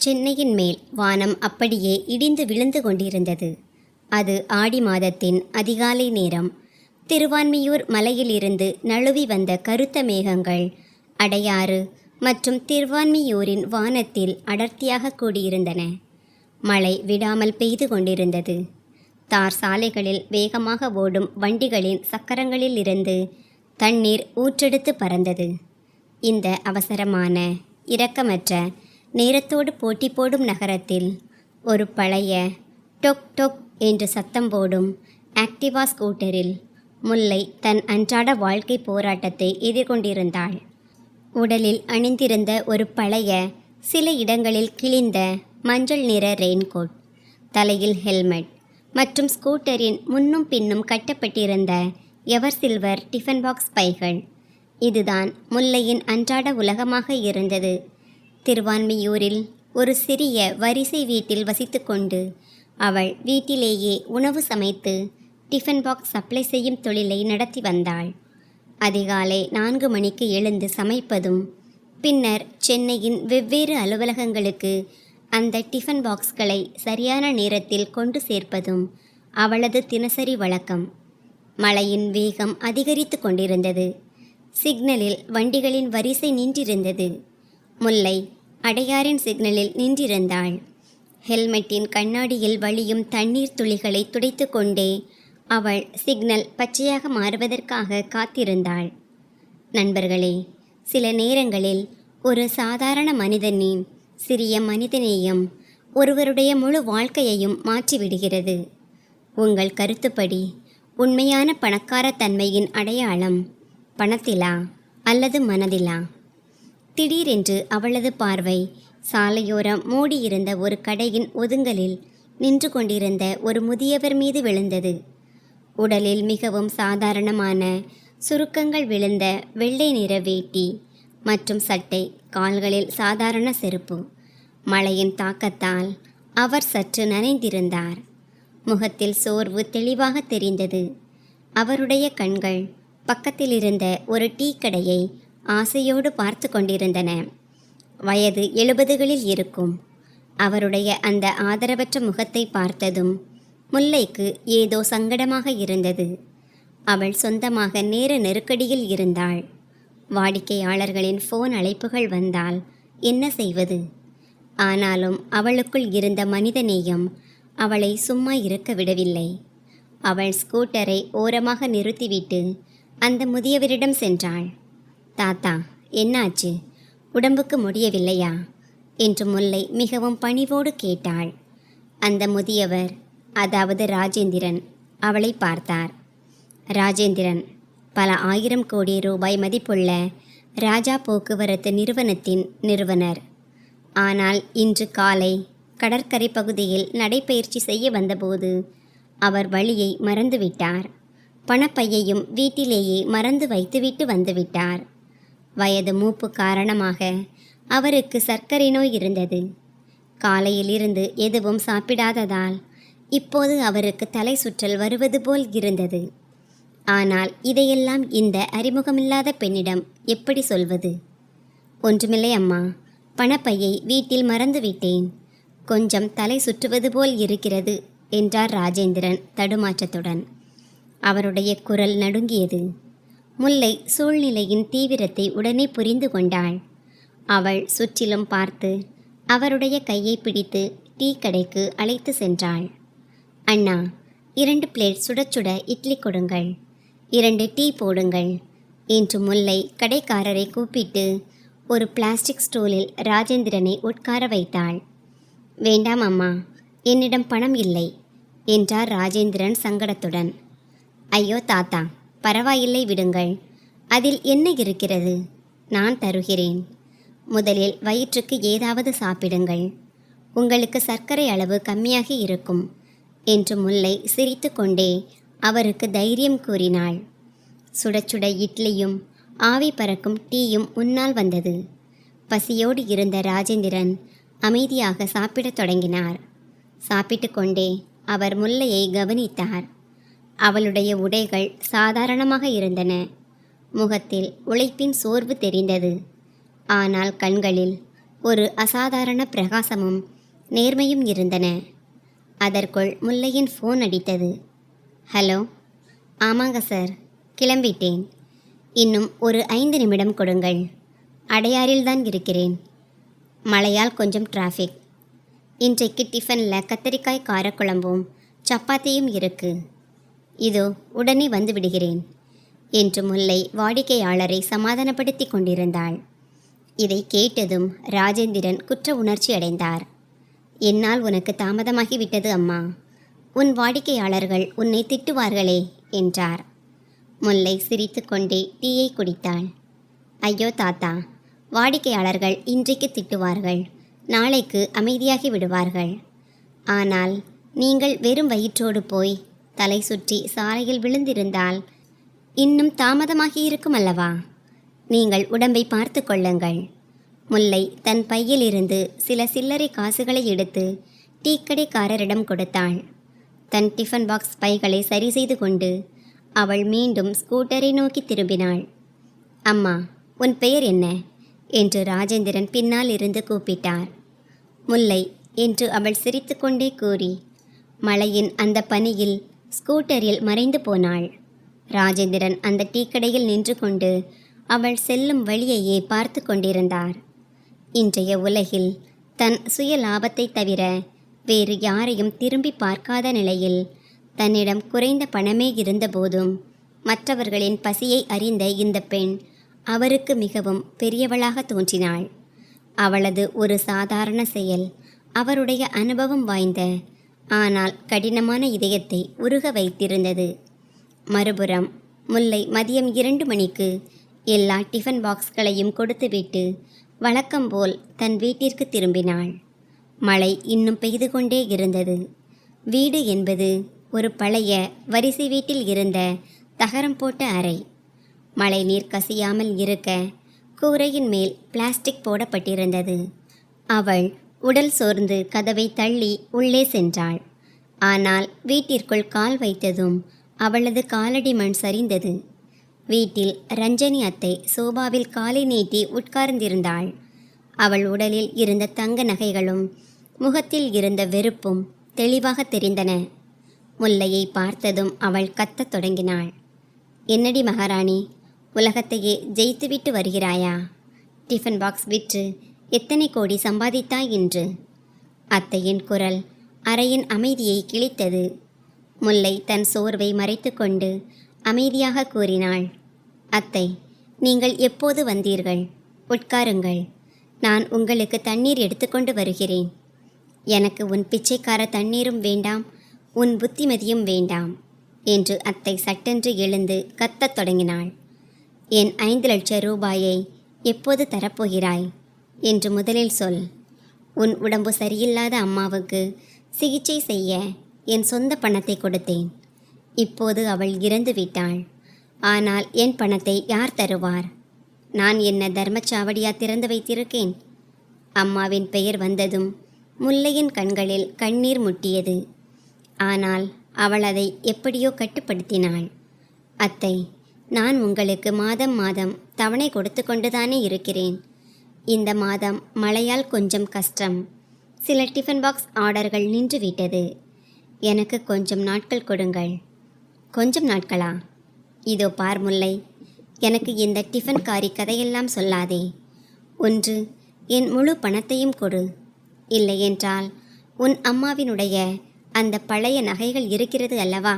சென்னையின் மேல் வானம் அப்படியே இடிந்து விழுந்து கொண்டிருந்தது. அது ஆடி மாதத்தின் அதிகாலை நேரம். திருவான்மியூர் மலையிலிருந்து நழுவி வந்த கருத்த மேகங்கள் அடையாறு மற்றும் திருவான்மியூரின் வானத்தில் அடர்த்தியாக கூடியிருந்தன. மழை விடாமல் பெய்து கொண்டிருந்தது. தார் சாலைகளில் வேகமாக ஓடும் வண்டிகளின் சக்கரங்களில் இருந்து தண்ணீர் ஊற்றெடுத்து பறந்தது. இந்த அவசரமான இரக்கமற்ற நேரத்தோடு போட்டி போடும் நகரத்தில் ஒரு பழைய டொக் டொக் என்று சத்தம் போடும் ஆக்டிவா ஸ்கூட்டரில் முல்லை தன் அன்றாட வாழ்க்கை போராட்டத்தை எதிர்கொண்டிருந்தாள். உடலில் அணிந்திருந்த ஒரு பழைய, சில இடங்களில் கிழிந்த மஞ்சள் நிற ரெயின்கோட், தலையில் ஹெல்மெட் மற்றும் ஸ்கூட்டரின் முன்னும் பின்னும் கட்டப்பட்டிருந்த எவர் சில்வர் டிஃபன் பாக்ஸ் பைகள். இதுதான் முல்லையின் அன்றாட உலகமாக இருந்தது. திருவான்மியூரில் ஒரு சிறிய வரிசை வீட்டில் வசித்து கொண்டு அவள் வீட்டிலேயே உணவு சமைத்து டிஃபன் பாக்ஸ் சப்ளை செய்யும் தொழிலை நடத்தி வந்தாள். அதிகாலை 4 மணிக்கு எழுந்து சமைப்பதும் பின்னர் சென்னையின் வெவ்வேறு அலுவலகங்களுக்கு அந்த டிஃபன் பாக்ஸ்களை சரியான நேரத்தில் கொண்டு சேர்ப்பதும் அவளது தினசரி வழக்கம். மழையின் வேகம் அதிகரித்து கொண்டிருந்தது. சிக்னலில் வண்டிகளின் வரிசை நின்றிருந்தது. முல்லை அடையாறின் சிக்னலில் நின்றிருந்தாள். ஹெல்மெட்டின் கண்ணாடியில் வழியும் தண்ணீர் துளிகளை துடைத்து கொண்டே அவள் சிக்னல் பச்சையாக மாறுவதற்காக காத்திருந்தாள். நண்பர்களே, சில நேரங்களில் ஒரு சாதாரண மனிதனின் சிறிய மனிதநேயம் ஒருவருடைய முழு வாழ்க்கையையும் மாற்றிவிடுகிறது. உங்கள் கருத்துப்படி உண்மையான பணக்கார தன்மையின் அடையாளம் பணத்திலா அல்லது மனதிலா? திடீரென்று அவளது பார்வை சாலையோரம் மூடியிருந்த ஒரு கடையின் ஒதுங்கலில் நின்று கொண்டிருந்த ஒரு முதியவர் மீது விழுந்தது. உடலில் மிகவும் சாதாரணமான சுருக்கங்கள் விழுந்த வெள்ளை நிற வேட்டி மற்றும் சட்டை, கால்களில் சாதாரண செருப்பு. மழையின் தாக்கத்தால் அவர் சற்று நனைந்திருந்தார். முகத்தில் சோர்வு தெளிவாக தெரிந்தது. அவருடைய கண்கள் பக்கத்தில் இருந்த ஒரு டீ கடையை ஆசையோடு பார்த்து கொண்டிருந்தன. வயது 70களில் இருக்கும். அவருடைய அந்த ஆதரவற்ற முகத்தை பார்த்ததும் முல்லைக்கு ஏதோ சங்கடமாக இருந்தது. அவள் சொந்தமாக நேர நெருக்கடியில் இருந்தாள். வாடிக்கையாளர்களின் ஃபோன் அழைப்புகள் வந்தால் என்ன செய்வது? ஆனாலும் அவளுக்குள் இருந்த மனிதநேயம் அவளை சும்மா இருக்க விடவில்லை. அவள் ஸ்கூட்டரை ஓரமாக நிறுத்திவிட்டு அந்த முதியவரிடம் சென்றாள். தாத்தா, என்னாச்சு? உடம்புக்கு முடியவில்லையா என்று முல்லை மிகவும் பணிவோடு கேட்டாள். அந்த முதியவர், அதாவது ராஜேந்திரன், அவளை பார்த்தார். ராஜேந்திரன் பல 1000 கோடி ரூபாய் மதிப்புள்ள ராஜா போக்குவரத்து நிறுவனத்தின் நிறுவனர். ஆனால் இன்று காலை கடற்கரை பகுதியில் நடைபயிற்சி செய்ய வந்தபோது அவர் வழியை மறந்துவிட்டார். பணப்பையையும் வீட்டிலேயே மறந்து வைத்துவிட்டு வந்துவிட்டார். வயது மூப்பு காரணமாக அவருக்கு சர்க்கரை நோய் இருந்தது. காலையிலிருந்து எதுவும் சாப்பிடாததால் இப்போது அவருக்கு தலை சுற்றல் வருவது போல் இருந்தது. ஆனால் இதையெல்லாம் இந்த அறிமுகமில்லாத பெண்ணிடம் எப்படி சொல்வது? ஒன்றுமில்லை அம்மா, பணப்பையை வீட்டில் மறந்துவிட்டேன். கொஞ்சம் தலை சுற்றுவது போல் இருக்கிறது என்றார் ராஜேந்திரன் தடுமாற்றத்துடன். அவருடைய குரல் நடுங்கியது. முல்லை சூழ்நிலையின் தீவிரத்தை உடனே புரிந்து கொண்டாள். அவள் சுற்றிலும் பார்த்து அவருடைய கையை பிடித்து டீ கடைக்கு அழைத்து சென்றாள். அண்ணா, 2 பிளேட் சுட சுட இட்லி கொடுங்கள், 2 டீ போடுங்கள் என்று முல்லை கடைக்காரரை கூப்பிட்டு ஒரு பிளாஸ்டிக் ஸ்டூலில் ராஜேந்திரனை உட்கார வைத்தாள். வேண்டாம் அம்மா, என்னிடம் பணம் இல்லை என்றார் ராஜேந்திரன் சங்கடத்துடன். ஐயோ தாத்தா, பரவாயில்லை, விடுங்கள். அதில் என்ன இருக்கிறது? நான் தருகிறேன். முதலில் வயிற்றுக்கு ஏதாவது சாப்பிடுங்கள். உங்களுக்கு சர்க்கரை அளவு கம்மியாகி இருக்கும் என்று முல்லை சிரித்து கொண்டே அவருக்கு தைரியம் கூறினாள். சுட சுட இட்லியும் ஆவி பறக்கும் டீயும் முன்னால் வந்தது. பசியோடு இருந்த ராஜேந்திரன் அமைதியாக சாப்பிடத் தொடங்கினார். சாப்பிட்டு கொண்டே அவர் முல்லையை கவனித்தார். அவளுடைய உடைகள் சாதாரணமாக இருந்தன. முகத்தில் உழைப்பின் சோர்வு தெரிந்தது. ஆனால் கண்களில் ஒரு அசாதாரண பிரகாசமும் நேர்மையும் இருந்தன. அதற்குள் முல்லையின் ஃபோன் அடித்தது. ஹலோ. ஆமாங்க சார், கிளம்பிட்டேன். இன்னும் ஒரு 5 நிமிடம் கொடுங்கள். அடையாறில்தான் இருக்கிறேன். மழையால் கொஞ்சம் டிராஃபிக். இன்றைக்கு டிஃபனில் கத்தரிக்காய் காரக்குழம்பும் சப்பாத்தியும் இருக்கு. இதோ உடனே வந்து விடுகிறேன் என்று முல்லை வாடிக்கையாளரை சமாதானப்படுத்தி கொண்டிருந்தாள். இதை கேட்டதும் ராஜேந்திரன் குற்ற உணர்ச்சி அடைந்தார். என்னால் உனக்கு தாமதமாகிவிட்டது அம்மா. உன் வாடிக்கையாளர்கள் உன்னை திட்டுவார்களே என்றார். முல்லை சிரித்து கொண்டே டீயை குடித்தாள். ஐயோ தாத்தா, வாடிக்கையாளர்கள் இன்றைக்கு திட்டுவார்கள், நாளைக்கு அமைதியாகி விடுவார்கள். ஆனால் நீங்கள் வெறும் வயிற்றோடு போய் தலை சுற்றி சாலையில் விழுந்திருந்தால் இன்னும் தாமதமாகி இருக்கும் அல்லவா? நீங்கள் உடம்பை பார்த்து கொள்ளுங்கள். முல்லை தன் பையிலிருந்து சில சில்லறை காசுகளை எடுத்து டீக்கடைக்காரரிடம் கொடுத்தாள். தன் டிஃபன் பாக்ஸ் பைகளை சரி செய்து கொண்டு அவள் மீண்டும் ஸ்கூட்டரை நோக்கி திரும்பினாள். அம்மா, உன் பெயர் என்ன என்று ராஜேந்திரன் பின்னால் இருந்து கூப்பிட்டார். முல்லை என்று அவள் சிரித்து கொண்டே கூறி மழையின் அந்த பனியில் ஸ்கூட்டரில் மறைந்து போனாள். ராஜேந்திரன் அந்த டீக்கடையில் நின்று கொண்டு அவள் செல்லும் வழியையே பார்த்து கொண்டிருந்தார். இன்றைய உலகில் தன் சுய லாபத்தை தவிர வேறு யாரையும் திரும்பி பார்க்காத நிலையில் தன்னிடம் குறைந்த பணமே இருந்தபோதும் மற்றவர்களின் பசியை அறிந்த இந்த பெண் அவருக்கு மிகவும் பெரியவளாக தோன்றினாள். அவளது ஒரு சாதாரண செயல் அவருடைய அனுபவம் வாய்ந்த ஆனால் கடினமான இதயத்தை உருக வைத்திருந்தது. மறுபுறம் முல்லை மதியம் 2 மணிக்கு எல்லா டிஃபன் பாக்ஸ்களையும் கொடுத்துவிட்டு வழக்கம்போல் தன் வீட்டிற்கு திரும்பினாள். மழை இன்னும் பெய்து கொண்டே இருந்தது. வீடு என்பது ஒரு பழைய வரிசை வீட்டில் இருந்த தகரம் போட்ட அறை. மழை நீர் கசியாமல் இருக்க கூரையின் மேல் பிளாஸ்டிக் போடப்பட்டிருந்தது. அவள் உடல் சோர்ந்து கதவை தள்ளி உள்ளே சென்றாள். ஆனால் வீட்டிற்குள் கால் வைத்ததும் அவளது காலடி மண் சரிந்தது. வீட்டில் ரஞ்சனி அத்தை சோபாவில் காலை நீட்டி உட்கார்ந்திருந்தாள். அவள் உடலில் இருந்த தங்க நகைகளும் முகத்தில் இருந்த வெறுப்பும் தெளிவாக தெரிந்தன. முல்லையை பார்த்ததும் அவள் கத்தத் தொடங்கினாள். என்னடி மகாராணி, உலகத்தையே ஜெயித்துவிட்டு வருகிறாயா? டிஃபன் பாக்ஸ் விற்று எத்தனை கோடி சம்பாதித்தாய் என்று. அத்தையின் குரல் அறையின் அமைதியை கிழித்தது. முல்லை தன் சோர்வை மறைத்து கொண்டு அமைதியாக கூறினாள். அத்தை, நீங்கள் எப்போது வந்தீர்கள்? உட்காருங்கள், நான் உங்களுக்கு தண்ணீர் எடுத்துக்கொண்டு வருகிறேன். எனக்கு உன் பிச்சைக்கார தண்ணீரும் வேண்டாம், உன் புத்திமதியும் வேண்டாம் என்று அத்தை சட்டென்று எழுந்து கத்தத் தொடங்கினாள். என் 5 லட்சம் ரூபாயை எப்போது தரப்போகிறாய் என்று முதலில் சொல். உன் உடம்பு சரியில்லாத அம்மாவுக்கு சிகிச்சை செய்ய என் சொந்த பணத்தை கொடுத்தேன். இப்போது அவள் இறந்து விட்டாள். ஆனால் என் பணத்தை யார் தருவார்? நான் என்ன தர்மச்சாவடியா திறந்து வைத்திருக்கேன்? அம்மாவின் பெயர் வந்ததும் முல்லையின் கண்களில் கண்ணீர் முட்டியது. ஆனால் அவள் அதை எப்படியோ கட்டுப்படுத்தினாள். அத்தை, நான் உங்களுக்கு மாதம் மாதம் தவணை கொடுத்து கொண்டுதானே இருக்கிறேன். இந்த மாதம் மழையால் கொஞ்சம் கஷ்டம். சில டிஃபன் பாக்ஸ் ஆர்டர்கள் நின்றுவிட்டது. எனக்கு கொஞ்சம் நாட்கள் கொடுங்கள். கொஞ்சம் நாட்களா? இதோ பார் முல்லை, எனக்கு இந்த டிஃபன் காரி கதையெல்லாம் சொல்லாதே. ஒன்று என் முழு பணத்தையும் கொடு. இல்லையென்றால் உன் அம்மாவினுடைய அந்த பழைய நகைகள் இருக்கிறது அல்லவா,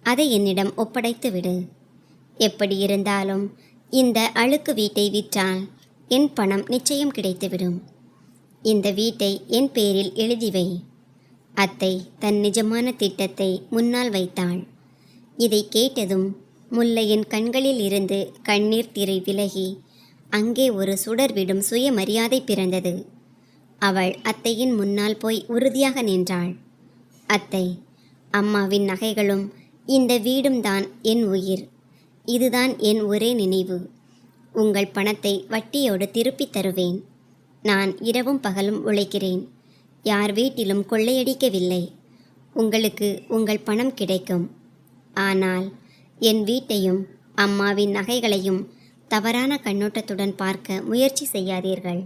அதை என்னிடம் ஒப்படைத்து விடு. எப்படி இருந்தாலும் இந்த அழுக்கு வீட்டை விற்றால் என் பணம் நிச்சயம் கிடைத்துவிடும். இந்த வீட்டை என் பேரில் எழுதி வை. அத்தை தன் நிஜமான திட்டத்தை முன்னால் வைத்தாள். இதை கேட்டதும் முல்லையின் கண்களில் இருந்து கண்ணீர் திரை விலகி அங்கே ஒரு சுடர்விடும் சுயமரியாதை பிறந்தது. அவள் அத்தையின் முன்னால் போய் உறுதியாக நின்றாள். அத்தை, அம்மாவின் நகைகளும் இந்த வீடும் தான் என் உயிர். இதுதான் என் ஒரே நினைவு. உங்கள் பணத்தை வட்டியோடு திருப்பித் தருவேன். நான் இரவும் பகலும் உழைக்கிறேன். யார் வீட்டிலும் கொள்ளையடிக்கவில்லை. உங்களுக்கு உங்கள் பணம் கிடைக்கும். ஆனால் என் வீட்டையும் அம்மாவின் நகைகளையும் தவறான கண்ணோட்டத்துடன் பார்க்க முயற்சி செய்யாதீர்கள்.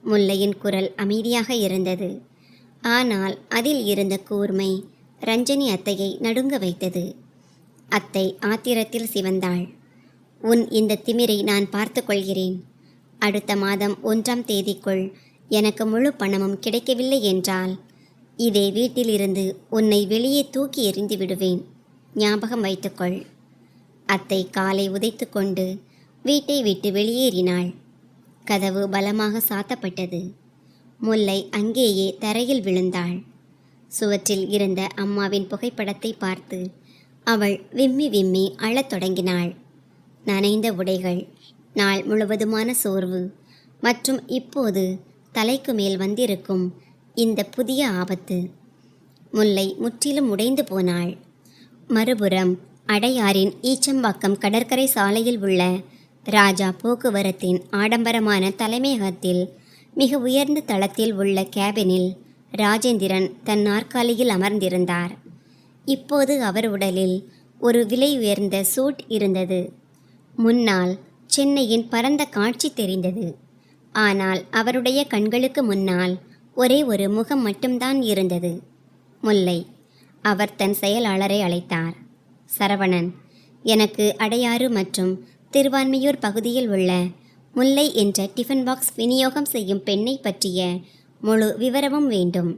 முல்லையின் குரல் அமைதியாக இருந்தது. ஆனால் அதில் இருந்த கூர்மை ரஞ்சனி அத்தையை நடுங்க வைத்தது. அத்தை ஆத்திரத்தில் சிவந்தாள். உன் இந்த திமிரை நான் பார்த்து கொள்கிறேன். அடுத்த மாதம் 1ஆம் தேதிக்குள் எனக்கு முழு பணமும் கிடைக்கவில்லை என்றால் இதே வீட்டிலிருந்து உன்னை வெளியே தூக்கி எறிந்து விடுவேன். ஞாபகம் வைத்துக்கொள். அத்தை காலை உதைத்து கொண்டு வீட்டை விட்டு வெளியேறினாள். கதவு பலமாக சாத்தப்பட்டது. முல்லை அங்கேயே தரையில் விழுந்தாள். சுவற்றில் இருந்த அம்மாவின் புகைப்படத்தை பார்த்து அவள் விம்மி விம்மி அழத் தொடங்கினாள். நனைந்த உடைகள், நாள் முழுவதுமான சோர்வு மற்றும் இப்போது தலைக்கு மேல் வந்திருக்கும் இந்த புதிய ஆபத்து. முல்லை முற்றிலும் உடைந்து போனாள். மறுபுறம் அடையாறின் ஈச்சம்பாக்கம் கடற்கரை சாலையில் உள்ள ராஜா போக்குவரத்தின் ஆடம்பரமான தலைமையகத்தில் மிக உயர்ந்த தளத்தில் உள்ள கேபினில் ராஜேந்திரன் தன் நாற்காலியில் அமர்ந்திருந்தார். இப்போது அவர் உடலில் ஒரு விலை உயர்ந்த சூட் இருந்தது. முன்னால் சென்னையின் பரந்த காட்சி தெரிந்தது. ஆனால் அவருடைய கண்களுக்கு முன்னால் ஒரே ஒரு முகம் மட்டும்தான் இருந்தது, முல்லை. அவர் தன் செயலாளரை அழைத்தார். சரவணன், எனக்கு அடையாறு மற்றும் திருவான்மியூர் பகுதியில் உள்ள முல்லை என்ற டிஃபன் பாக்ஸ் விநியோகம் செய்யும் பெண்ணை பற்றிய முழு விவரமும் வேண்டும்.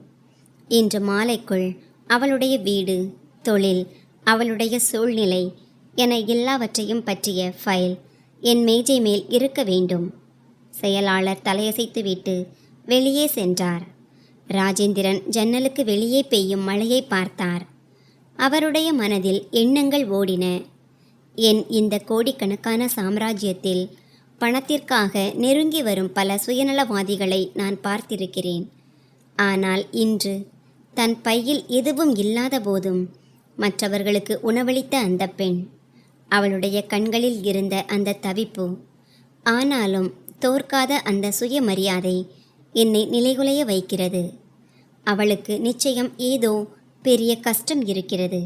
இன்று மாலைக்குள் அவளுடைய வீடு, தொழில், அவளுடைய சூழ்நிலை என எல்லாவற்றையும் பற்றிய ஃபைல் என் மேஜை மேல் இருக்க வேண்டும். செயலாளர் தலையசைத்துவிட்டு வெளியே சென்றார். ராஜேந்திரன் ஜன்னலுக்கு வெளியே பெய்யும் மழையை பார்த்தார். அவருடைய மனதில் எண்ணங்கள் ஓடின. என் இந்த கோடிக்கணக்கான சாம்ராஜ்யத்தில் பணத்திற்காக நெருங்கி வரும் பல சுயநலவாதிகளை நான் பார்த்திருக்கிறேன். ஆனால் இன்று தன் பையில் எதுவும் இல்லாத போதும் மற்றவர்களுக்கு உணவளித்த அந்த பெண், அவளுடைய கண்களில் இருந்த அந்த தவிப்பு, ஆனாலும் தோற்காத அந்த சுயமரியாதை என்னை நிலைகுலைய வைக்கிறது. அவளுக்கு நிச்சயம் ஏதோ பெரிய கஷ்டம் இருக்கிறது.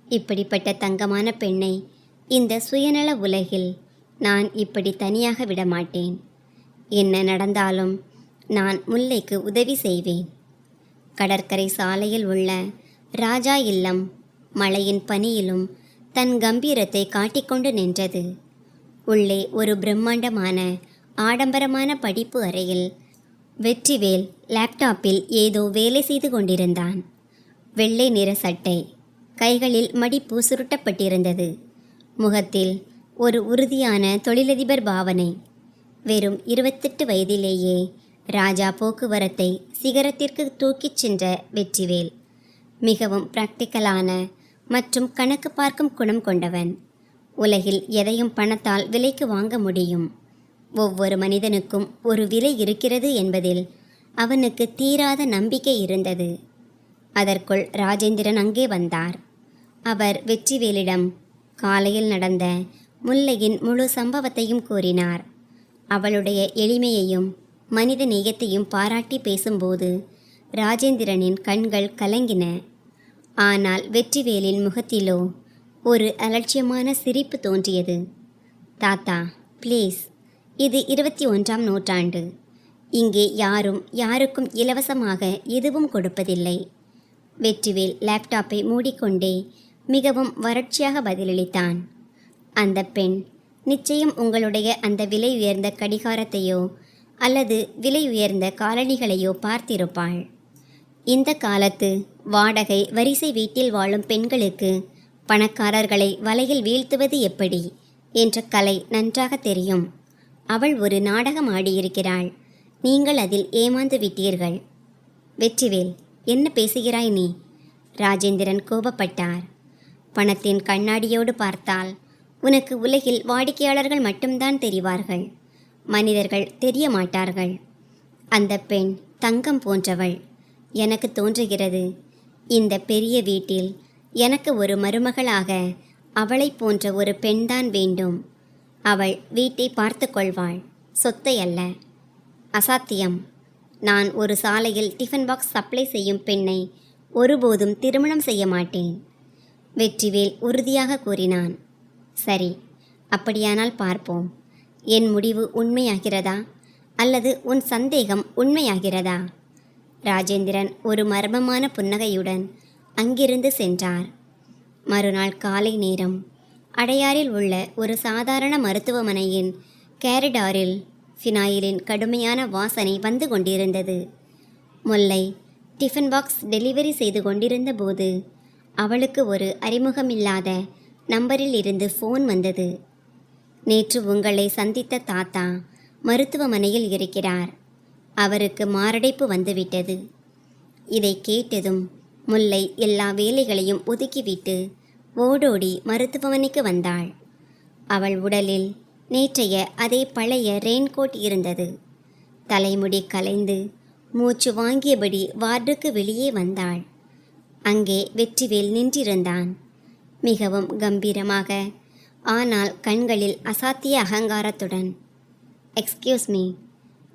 இப்படிப்பட்ட தங்கமான பெண்ணை இந்த சுயநல உலகில் நான் இப்படி தனியாக விடமாட்டேன். என்ன நடந்தாலும் நான் முல்லைக்கு உதவி செய்வேன். கடற்கரை சாலையில் உள்ள ராஜா இல்லம் மழையின் பனியிலும் தன் கம்பீரத்தை காட்டிக்கொண்டு நின்றது. உள்ளே ஒரு பிரம்மாண்டமான ஆடம்பரமான படிப்பு அறையில் வெற்றிவேல் லேப்டாப்பில் ஏதோ வேலை செய்து கொண்டிருந்தான். வெள்ளை நிற சட்டை, கைகளில் மடிப்பு சுருட்டப்பட்டிருந்தது. முகத்தில் ஒரு உறுதியான தொழிலதிபர் பாவனை. வெறும் 28 வயதிலேயே ராஜா போக்குவரத்தை சிகரத்திற்கு தூக்கிச் சென்ற வெற்றிவேல் மிகவும் பிராக்டிக்கலான மற்றும் கணக்கு பார்க்கும் குணம் கொண்டவன். உலகில் எதையும் பணத்தால் விலைக்கு வாங்க முடியும். ஒவ்வொரு மனிதனுக்கும் ஒரு விலை இருக்கிறது என்பதில் அவனுக்கு தீராத நம்பிக்கை இருந்தது. அதற்குள் ராஜேந்திரன் அங்கே வந்தார். அவர் வெற்றிவேலிடம் காலையில் நடந்த முல்லையின் முழு சம்பவத்தையும் கூறினார். அவளுடைய எளிமையையும் மனித நேயத்தையும் பாராட்டி பேசும்போது ராஜேந்திரனின் கண்கள் கலங்கின. ஆனால் வெற்றிவேலின் முகத்திலோ ஒரு அலட்சியமான சிரிப்பு தோன்றியது. தாத்தா, ப்ளீஸ், இது 21ஆம் நூற்றாண்டு. இங்கே யாரும் யாருக்கும் இலவசமாக எதுவும் கொடுப்பதில்லை. வெற்றிவேல் லேப்டாப்பை மூடிக்கொண்டே மிகவும் வறட்சியாக பதிலளித்தான். அந்த பெண் நிச்சயம் உங்களுடைய அந்த விலை உயர்ந்த கடிகாரத்தையோ அல்லது விலை உயர்ந்த காலணிகளையோ பார்த்திருப்பாள். இந்த காலத்து வாடகை வரிசை வீட்டில் வாழும் பெண்களுக்கு பணக்காரர்களை வலையில் வீழ்த்துவது எப்படி என்ற கலை நன்றாக தெரியும். அவள் ஒரு நாடகம் ஆடியிருக்கிறாள். நீங்கள் அதில் ஏமாந்து விட்டீர்கள். வெற்றிவேல், என்ன பேசுகிறாய் நீ? ராஜேந்திரன் கோபப்பட்டார். பணத்தின் கண்ணாடியோடு பார்த்தால் உனக்கு உலகில் வாடிக்கையாளர்கள் மட்டும்தான் தெரிவார்கள். மனிதர்கள் தெரிய மாட்டார்கள். அந்த பெண் தங்கம் போன்றவள். எனக்கு தோன்றுகிறது, இந்த பெரிய வீட்டில் எனக்கு ஒரு மருமகளாக அவளை போன்ற ஒரு பெண்தான் வேண்டும். அவள் வீட்டை பார்த்து கொள்வாள், சொத்தை அல்ல. அசாத்தியம். நான் ஒரு சாலையில் டிஃபன் பாக்ஸ் சப்ளை செய்யும் பெண்ணை ஒருபோதும் திருமணம் செய்ய மாட்டேன். வெற்றிவேல் உறுதியாக கூறினான். சரி, அப்படியானால் பார்ப்போம். என் முடிவு உண்மையாகிறதா அல்லது உன் சந்தேகம் உண்மையாகிறதா? ராஜேந்திரன் ஒரு மர்மமான புன்னகையுடன் அங்கிருந்து சென்றார். மறுநாள் காலை நேரம் அடையாறில் உள்ள ஒரு சாதாரண மருத்துவமனையின் கேரிடாரில் ஃபினாயிலின் கடுமையான வாசனை வந்து கொண்டிருந்தது. முல்லை டிஃபன் பாக்ஸ் டெலிவரி செய்து கொண்டிருந்த போது அவளுக்கு ஒரு அறிமுகமில்லாத நம்பரில் இருந்து ஃபோன் வந்தது. நேற்று உங்களை சந்தித்த தாத்தா மருத்துவமனையில் இருக்கிறார். அவருக்கு மாரடைப்பு வந்துவிட்டது. இதை கேட்டதும் முல்லை எல்லா வேலைகளையும் ஒதுக்கிவிட்டு ஓடோடி மருத்துவமனைக்கு வந்தாள். அவள் உடலில் நேற்றைய அதே பழைய ரெயின்கோட் இருந்தது. தலைமுடி கலைந்து மூச்சு வாங்கியபடி வார்டுக்கு வெளியே வந்தாள். அங்கே வெற்றிவேல் நின்றிருந்தான். மிகவும் கம்பீரமாக, ஆனால் கண்களில் அசாத்திய அகங்காரத்துடன். எக்ஸ்கியூஸ் மீ,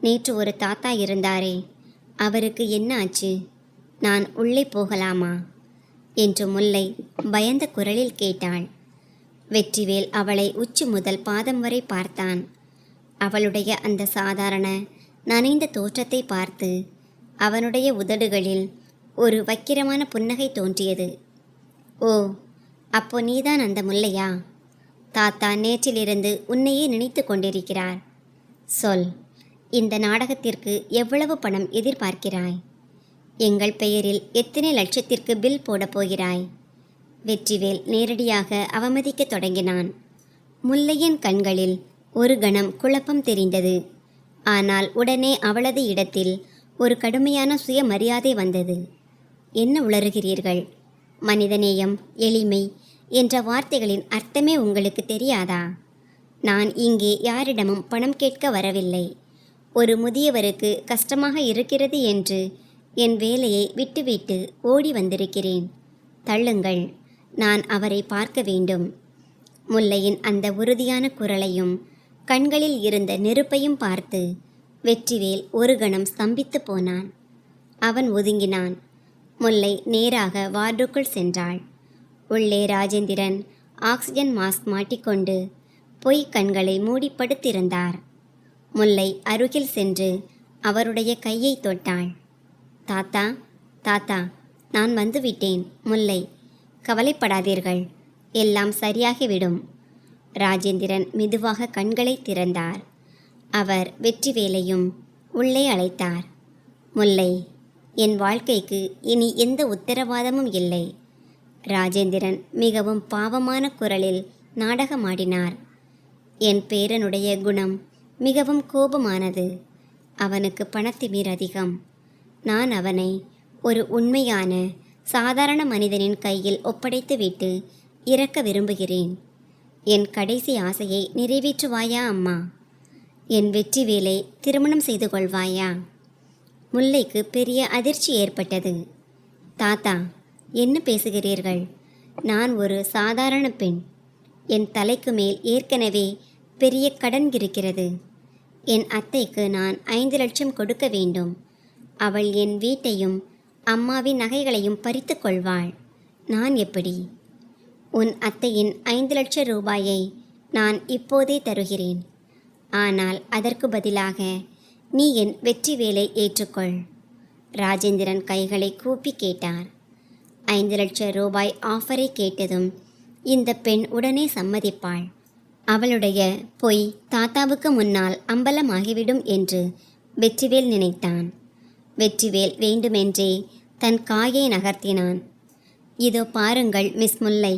நேற்று ஒரு தாத்தா இருந்தாரே, அவருக்கு என்ன ஆச்சு? நான் உள்ளே போகலாமா என்று முல்லை பயந்த குரலில் கேட்டாள். வெற்றிவேல் அவளை உச்சி முதல் பாதம் வரை பார்த்தான். அவளுடைய அந்த சாதாரண நனைந்த தோற்றத்தை பார்த்து அவனுடைய உதடுகளில் ஒரு வக்கிரமான புன்னகை தோன்றியது. ஓ, அப்போ நீதான் அந்த முல்லையா? தாத்தா நேற்றிலிருந்து உன்னையே நினைத்து கொண்டிருக்கிறார். சொல், இந்த நாடகத்திற்கு எவ்வளவு பணம் எதிர்பார்க்கிறாய்? எங்கள் பெயரில் எத்தனை லட்சத்திற்கு பில் போடப் போகிறாய்? வெற்றிவேல் நேரடியாக அவமதிக்கத் தொடங்கினான். முல்லையின் கண்களில் ஒரு கணம் குழப்பம் தெரிந்தது. ஆனால் உடனே அவளது இடத்தில் ஒரு கடுமையான சுயமரியாதை வந்தது. என்ன உளறுகிறீர்கள்? மனிதநேயம், எளிமை என்ற வார்த்தைகளின் அர்த்தமே உங்களுக்கு தெரியாதா? நான் இங்கே யாரிடமும் பணம் கேட்க வரவில்லை. ஒரு முதியவருக்கு கஷ்டமாக இருக்கிறது என்று என் வேலையை விட்டுவிட்டு ஓடி வந்திருக்கிறேன். தள்ளுங்கள், நான் அவரை பார்க்க வேண்டும். முல்லையின் அந்த உறுதியான குரலையும் கண்களில் இருந்த நெருப்பையும் பார்த்து வெற்றிவேல் ஒரு கணம் ஸ்தம்பித்து போனான். அவன் ஒதுங்கினான். முல்லை நேராக வார்டுக்குள் சென்றாள். உள்ளே ராஜேந்திரன் ஆக்சிஜன் மாஸ்க் மாட்டிக்கொண்டு பொய் கண்களை மூடி படுத்திருந்தார். முல்லை அருகில் சென்று அவருடைய கையை தொட்டாள். தாத்தா, தாத்தா, நான் வந்துவிட்டேன். முல்லை, கவலைப்படாதீர்கள், எல்லாம் சரியாகிவிடும். ராஜேந்திரன் மெதுவாக கண்களை திறந்தார். அவர் வெற்றிவேலையும் உள்ளே அழைத்தார். முல்லை, என் வாழ்க்கைக்கு இனி எந்த உத்தரவாதமும் இல்லை. ராஜேந்திரன் மிகவும் பாவமான குரலில் நாடகமாடினார். என் பேரனுடைய குணம் மிகவும் கோபமானது. அவனுக்கு பணத்திமிர் அதிகம். நான் அவனை ஒரு உண்மையான சாதாரண மனிதனின் கையில் ஒப்படைத்துவிட்டு இறக்க விரும்புகிறேன். என் கடைசி ஆசையை நிறைவேற்றுவாயா அம்மா? என் வெற்றிவேலை திருமணம் செய்து கொள்வாயா? முல்லைக்கு பெரிய அதிர்ச்சி ஏற்பட்டது. தாத்தா, என்ன பேசுகிறீர்கள்? நான் ஒரு சாதாரண பெண். என் தலைக்கு மேல் ஏற்கனவே பெரிய கடன் இருக்கிறது. என் அத்தைக்கு நான் 5 லட்சம் கொடுக்க வேண்டும். அவள் என் வீட்டையும் அம்மாவின் நகைகளையும் பறித்து கொள்வாள். நான் எப்படி? உன் அத்தையின் 5 லட்சம் ரூபாயை நான் இப்போதே தருகிறேன். ஆனால் அதற்கு பதிலாக நீ என் வெற்றிவேலை ஏற்றுக்கொள். ராஜேந்திரன் கைகளை கூப்பி கேட்டார். 5 லட்சம் ரூபாய் ஆஃபரை கேட்டதும் இந்த பெண் உடனே சம்மதிப்பாள். அவளுடைய பொய் தாத்தாவுக்கு முன்னால் அம்பலமாகிவிடும் என்று வெற்றிவேல் நினைத்தான். வெற்றிவேல் வேண்டுமென்றே தன் காயை நகர்த்தினான். இதோ பாருங்கள் மிஸ் முல்லை,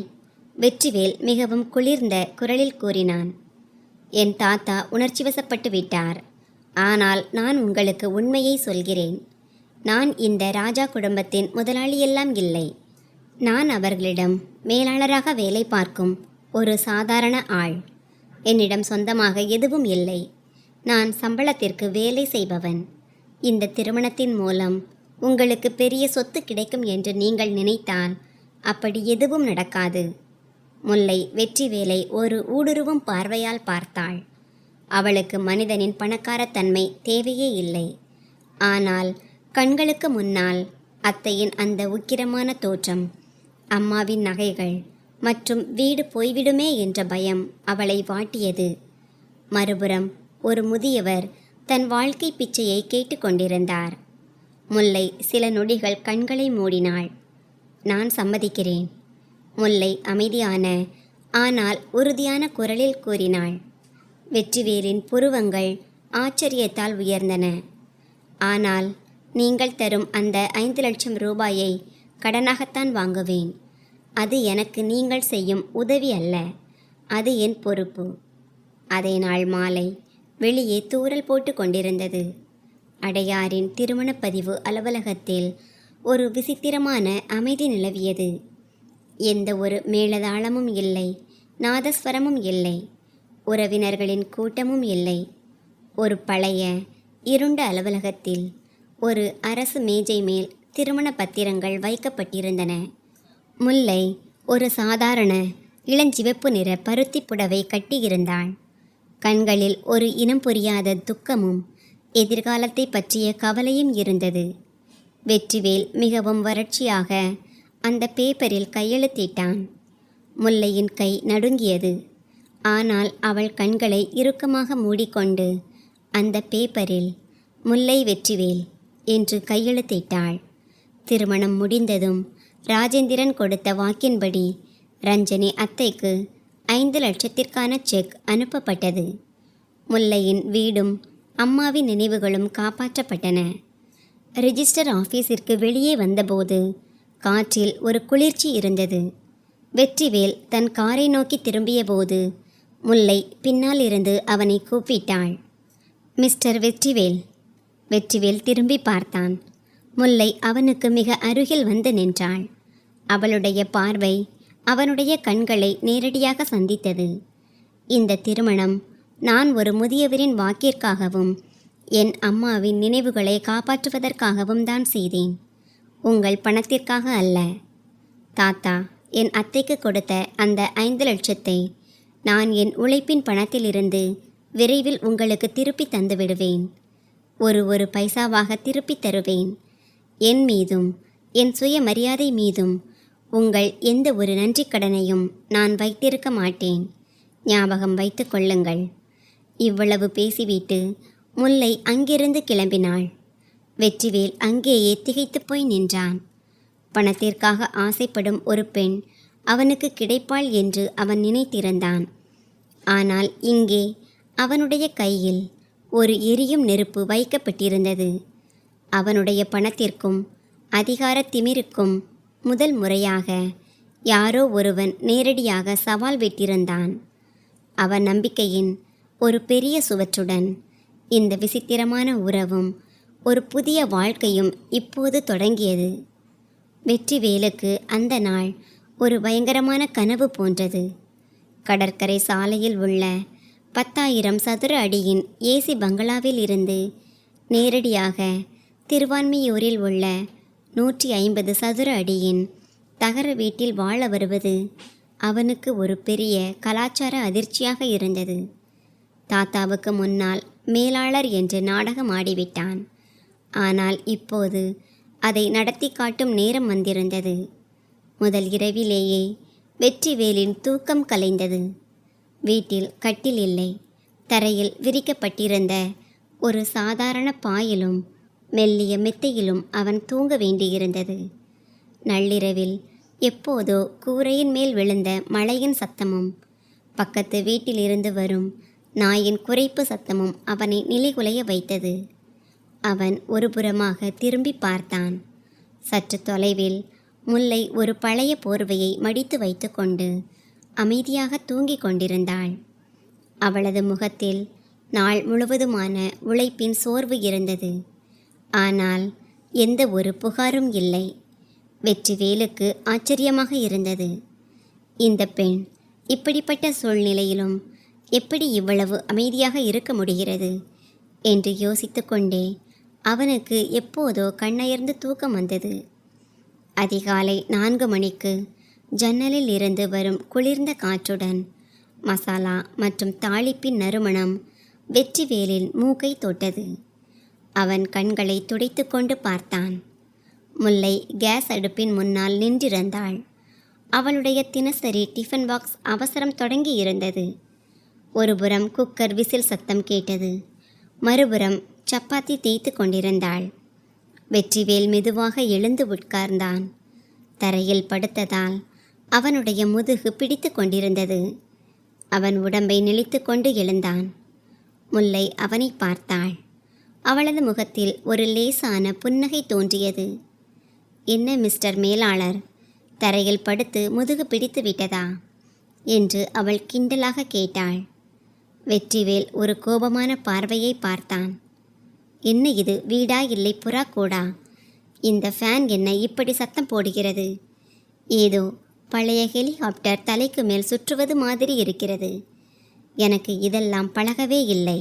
வெற்றிவேல் மிகவும் குளிர்ந்த குரலில் கூறினான். என் தாத்தா உணர்ச்சிவசப்பட்டு விட்டார். ஆனால் நான் உங்களுக்கு உண்மையை சொல்கிறேன். நான் இந்த ராஜா குடும்பத்தின் முதலாளியெல்லாம் இல்லை. நான் அவர்களிடம் மேலாளராக வேலை பார்க்கும் ஒரு சாதாரண ஆள். என்னிடம் சொந்தமாக எதுவும் இல்லை. நான் சம்பளத்திற்கு வேலை செய்பவன். இந்த திருமணத்தின் மூலம் உங்களுக்கு பெரிய சொத்து கிடைக்கும் என்று நீங்கள் நினைத்தால் அப்படி எதுவும் நடக்காது. முல்லை வெற்றிவேலை ஒரு ஊடுருவும் பார்வையால் பார்த்தாள். அவளுக்கு மனிதனின் பணக்காரத்தன்மை தேவையே இல்லை. ஆனால் கண்களுக்கு முன்னால் அத்தையின் அந்த உக்கிரமான தோற்றம், அம்மாவின் நகைகள் மற்றும் வீடு போய்விடுமே என்ற பயம் அவளை வாட்டியது. மறுபுறம் ஒரு முதியவர் தன் வாழ்க்கை பிச்சையை கேட்டுக்கொண்டிருந்தார். முல்லை சில நொடிகள் கண்களை மூடினாள். நான் சம்மதிக்கிறேன். முல்லை அமைதியான ஆனால் உறுதியான குரலில் கூறினாள். வெற்றிவேலின் புருவங்கள் ஆச்சரியத்தால் உயர்ந்தன. ஆனால் நீங்கள் தரும் அந்த 5 லட்சம் ரூபாயை கடனாகத்தான் வாங்குவேன். அது எனக்கு நீங்கள் செய்யும் உதவி அல்ல, அது என் பொறுப்பு. அதே நாள் மாலை வெளியே தூறல் போட்டு கொண்டிருந்தது. அடையாரின் திருமணப்பதிவு அலுவலகத்தில் ஒரு விசித்திரமான அமைதி நிலவியது. எந்த ஒரு மேளதாளமும் இல்லை, நாதஸ்வரமும் இல்லை, உறவினர்களின் கூட்டமும் இல்லை. ஒரு பழைய இருண்ட அலுவலகத்தில் ஒரு அரசு மேஜை மேல் திருமண பத்திரங்கள் வைக்கப்பட்டிருந்தன. முல்லை ஒரு சாதாரண இளஞ்சிவப்பு நிற பருத்தி புடவை கட்டியிருந்தாள். கண்களில் ஒரு இனம் புரியாத துக்கமும் எதிர்காலத்தை பற்றிய கவலையும் இருந்தது. வெற்றிவேல் மிகவும் வறட்சியாக அந்த பேப்பரில் கையெழுத்திட்டான். முல்லையின் கை நடுங்கியது. ஆனால் அவள் கண்களை இறுக்கமாக மூடிக்கொண்டு அந்த பேப்பரில் முல்லை வெற்றிவேல் என்று கையெழுத்திட்டாள். திருமணம் முடிந்ததும் ராஜேந்திரன் கொடுத்த வாக்கின்படி ரஞ்சனி அத்தைக்கு 5 லட்சத்திற்கான செக் அனுப்பப்பட்டது. முல்லையின் வீடும் அம்மாவின் நினைவுகளும் காப்பாற்றப்பட்டன. ரிஜிஸ்டர் ஆஃபீஸிற்கு வெளியே வந்தபோது காற்றில் ஒரு குளிர்ச்சி இருந்தது. வெற்றிவேல் தன் காரை நோக்கி திரும்பியபோது முல்லை பின்னால் இருந்து அவனை கூப்பிட்டாள். மிஸ்டர் வெற்றிவேல். வெற்றிவேல் திரும்பி பார்த்தான். முல்லை அவனுக்கு மிக அருகில் வந்து நின்றாள். அவளுடைய பார்வை அவனுடைய கண்களை நேரடியாக சந்தித்தது. இந்த திருமணம் நான் ஒரு முதியவரின் வாக்கிற்காகவும் என் அம்மாவின் நினைவுகளை காப்பாற்றுவதற்காகவும் தான் செய்தேன், உங்கள் பணத்திற்காக அல்ல. தாத்தா என் அத்தைக்கு கொடுத்த அந்த 5 லட்சத்தை நான் என் உழைப்பின் பணத்திலிருந்து விரைவில் உங்களுக்கு திருப்பி தந்து விடுவேன். ஒரு பைசாவாக திருப்பி தருவேன். என் மீதும் என் சுயமரியாதை மீதும் உங்கள் எந்த ஒரு நன்றி கடனையும் நான் வைத்திருக்க மாட்டேன். ஞாபகம் வைத்து கொள்ளுங்கள். இவ்வளவு பேசிவிட்டு முல்லை அங்கிருந்து கிளம்பினாள். வெற்றிவேல் அங்கேயே திகைத்து போய் நின்றான். பணத்திற்காக ஆசைப்படும் ஒரு பெண் அவனுக்கு கிடைப்பாள் என்று அவன் நினைத்திருந்தான். ஆனால் இங்கே அவனுடைய கையில் ஒரு எரியும் நெருப்பு வைக்கப்பட்டிருந்தது. அவனுடைய பணத்திற்கும் அதிகார திமிருக்கும் முதல் முறையாக யாரோ ஒருவன் நேரடியாக சவால் விட்டிருந்தான். அவன் நம்பிக்கையின் ஒரு பெரிய சுவற்றுடன் இந்த விசித்திரமான உறவும் ஒரு புதிய வாழ்க்கையும் இப்போது தொடங்கியது. வெற்றிவேலுக்கு அந்த நாள் ஒரு பயங்கரமான கனவு போன்றது. கடற்கரை சாலையில் உள்ள 10,000 சதுர அடியின் ஏசி பங்களாவில் இருந்து நேரடியாக திருவான்மியூரில் உள்ள 150 சதுர அடியின் தகர வீட்டில் வாழ வருவது அவனுக்கு ஒரு பெரிய கலாச்சார அதிர்ச்சியாக இருந்தது. தாத்தாவுக்கு முன்னால் மேலாளர் என்று நாடகம் ஆடிவிட்டான். ஆனால் இப்போது அதை நடத்தி காட்டும் நேரம் வந்திருந்தது. முதல் இரவிலேயே வெற்றிவேலின் தூக்கம் கலைந்தது. வீட்டில் கட்டில் இல்லை. தரையில் விரிக்கப்பட்டிருந்த ஒரு சாதாரண பாயிலும் மெல்லிய மெத்தையிலும் அவன் தூங்க வேண்டியிருந்தது. நள்ளிரவில் எப்போதோ கூரையின் மேல் விழுந்த மழையின் சத்தமும் பக்கத்து வீட்டிலிருந்து வரும் நாயின் குரைப்பு சத்தமும் அவனை நிலைகுலைய வைத்தது. அவன் ஒரு புறமாக திரும்பி பார்த்தான். சற்று தொலைவில் முல்லை ஒரு பழைய போர்வையை மடித்து வைத்து கொண்டு அமைதியாக தூங்கிக் கொண்டிருந்தாள். அவளது முகத்தில் நாள் முழுவதுமான உழைப்பின் சோர்வு இருந்தது. ஆனால் எந்த ஒரு புகாரும் இல்லை. வெற்றிவேலுக்கு ஆச்சரியமாக இருந்தது. இந்த பெண் இப்படிப்பட்ட சூழ்நிலையிலும் எப்படி இவ்வளவு அமைதியாக இருக்க முடிகிறது என்று யோசித்து கொண்டே அவனுக்கு எப்போதோ கண்ணயர்ந்து தூக்கம் வந்தது. அதிகாலை 4 மணிக்கு ஜன்னலில் இருந்து வரும் குளிர்ந்த காற்றுடன் மசாலா மற்றும் தாளிப்பின் நறுமணம் வெற்றிவேலின் மூக்கை தொட்டது. அவன் கண்களை துடைத்து கொண்டு பார்த்தான். முல்லை கேஸ் அடுப்பின் முன்னால் நின்றிருந்தாள். அவளுடைய தினசரி டிஃபன் பாக்ஸ் அவசரம் தொடங்கி இருந்தது. ஒருபுறம் குக்கர் விசில் சத்தம் கேட்டது. மறுபுறம் சப்பாத்தி தேய்த்து கொண்டிருந்தாள். வெற்றிவேல் மெதுவாக எழுந்து உட்கார்ந்தான். தரையில் படுத்ததால் அவனுடைய முதுகு பிடித்து கொண்டிருந்தது. அவன் உடம்பை நெளித்து கொண்டு எழுந்தான். முல்லை அவனை பார்த்தாள். அவளது முகத்தில் ஒரு லேசான புன்னகை தோன்றியது. என்ன மிஸ்டர் மேலாளர், தரையில் படுத்து முதுகு பிடித்து விட்டதா என்று அவள் கிண்டலாக கேட்டாள். வெற்றிவேல் ஒரு கோபமான பார்வையை பார்த்தான். என்ன இது, வீடா இல்லை புறாக்கூடா? இந்த ஃபேன் என்ன இப்படி சத்தம் போடுகிறது? ஏதோ பழைய ஹெலிகாப்டர் தலைக்கு மேல் சுற்றுவது மாதிரி இருக்கிறது. எனக்கு இதெல்லாம் பழகவே இல்லை.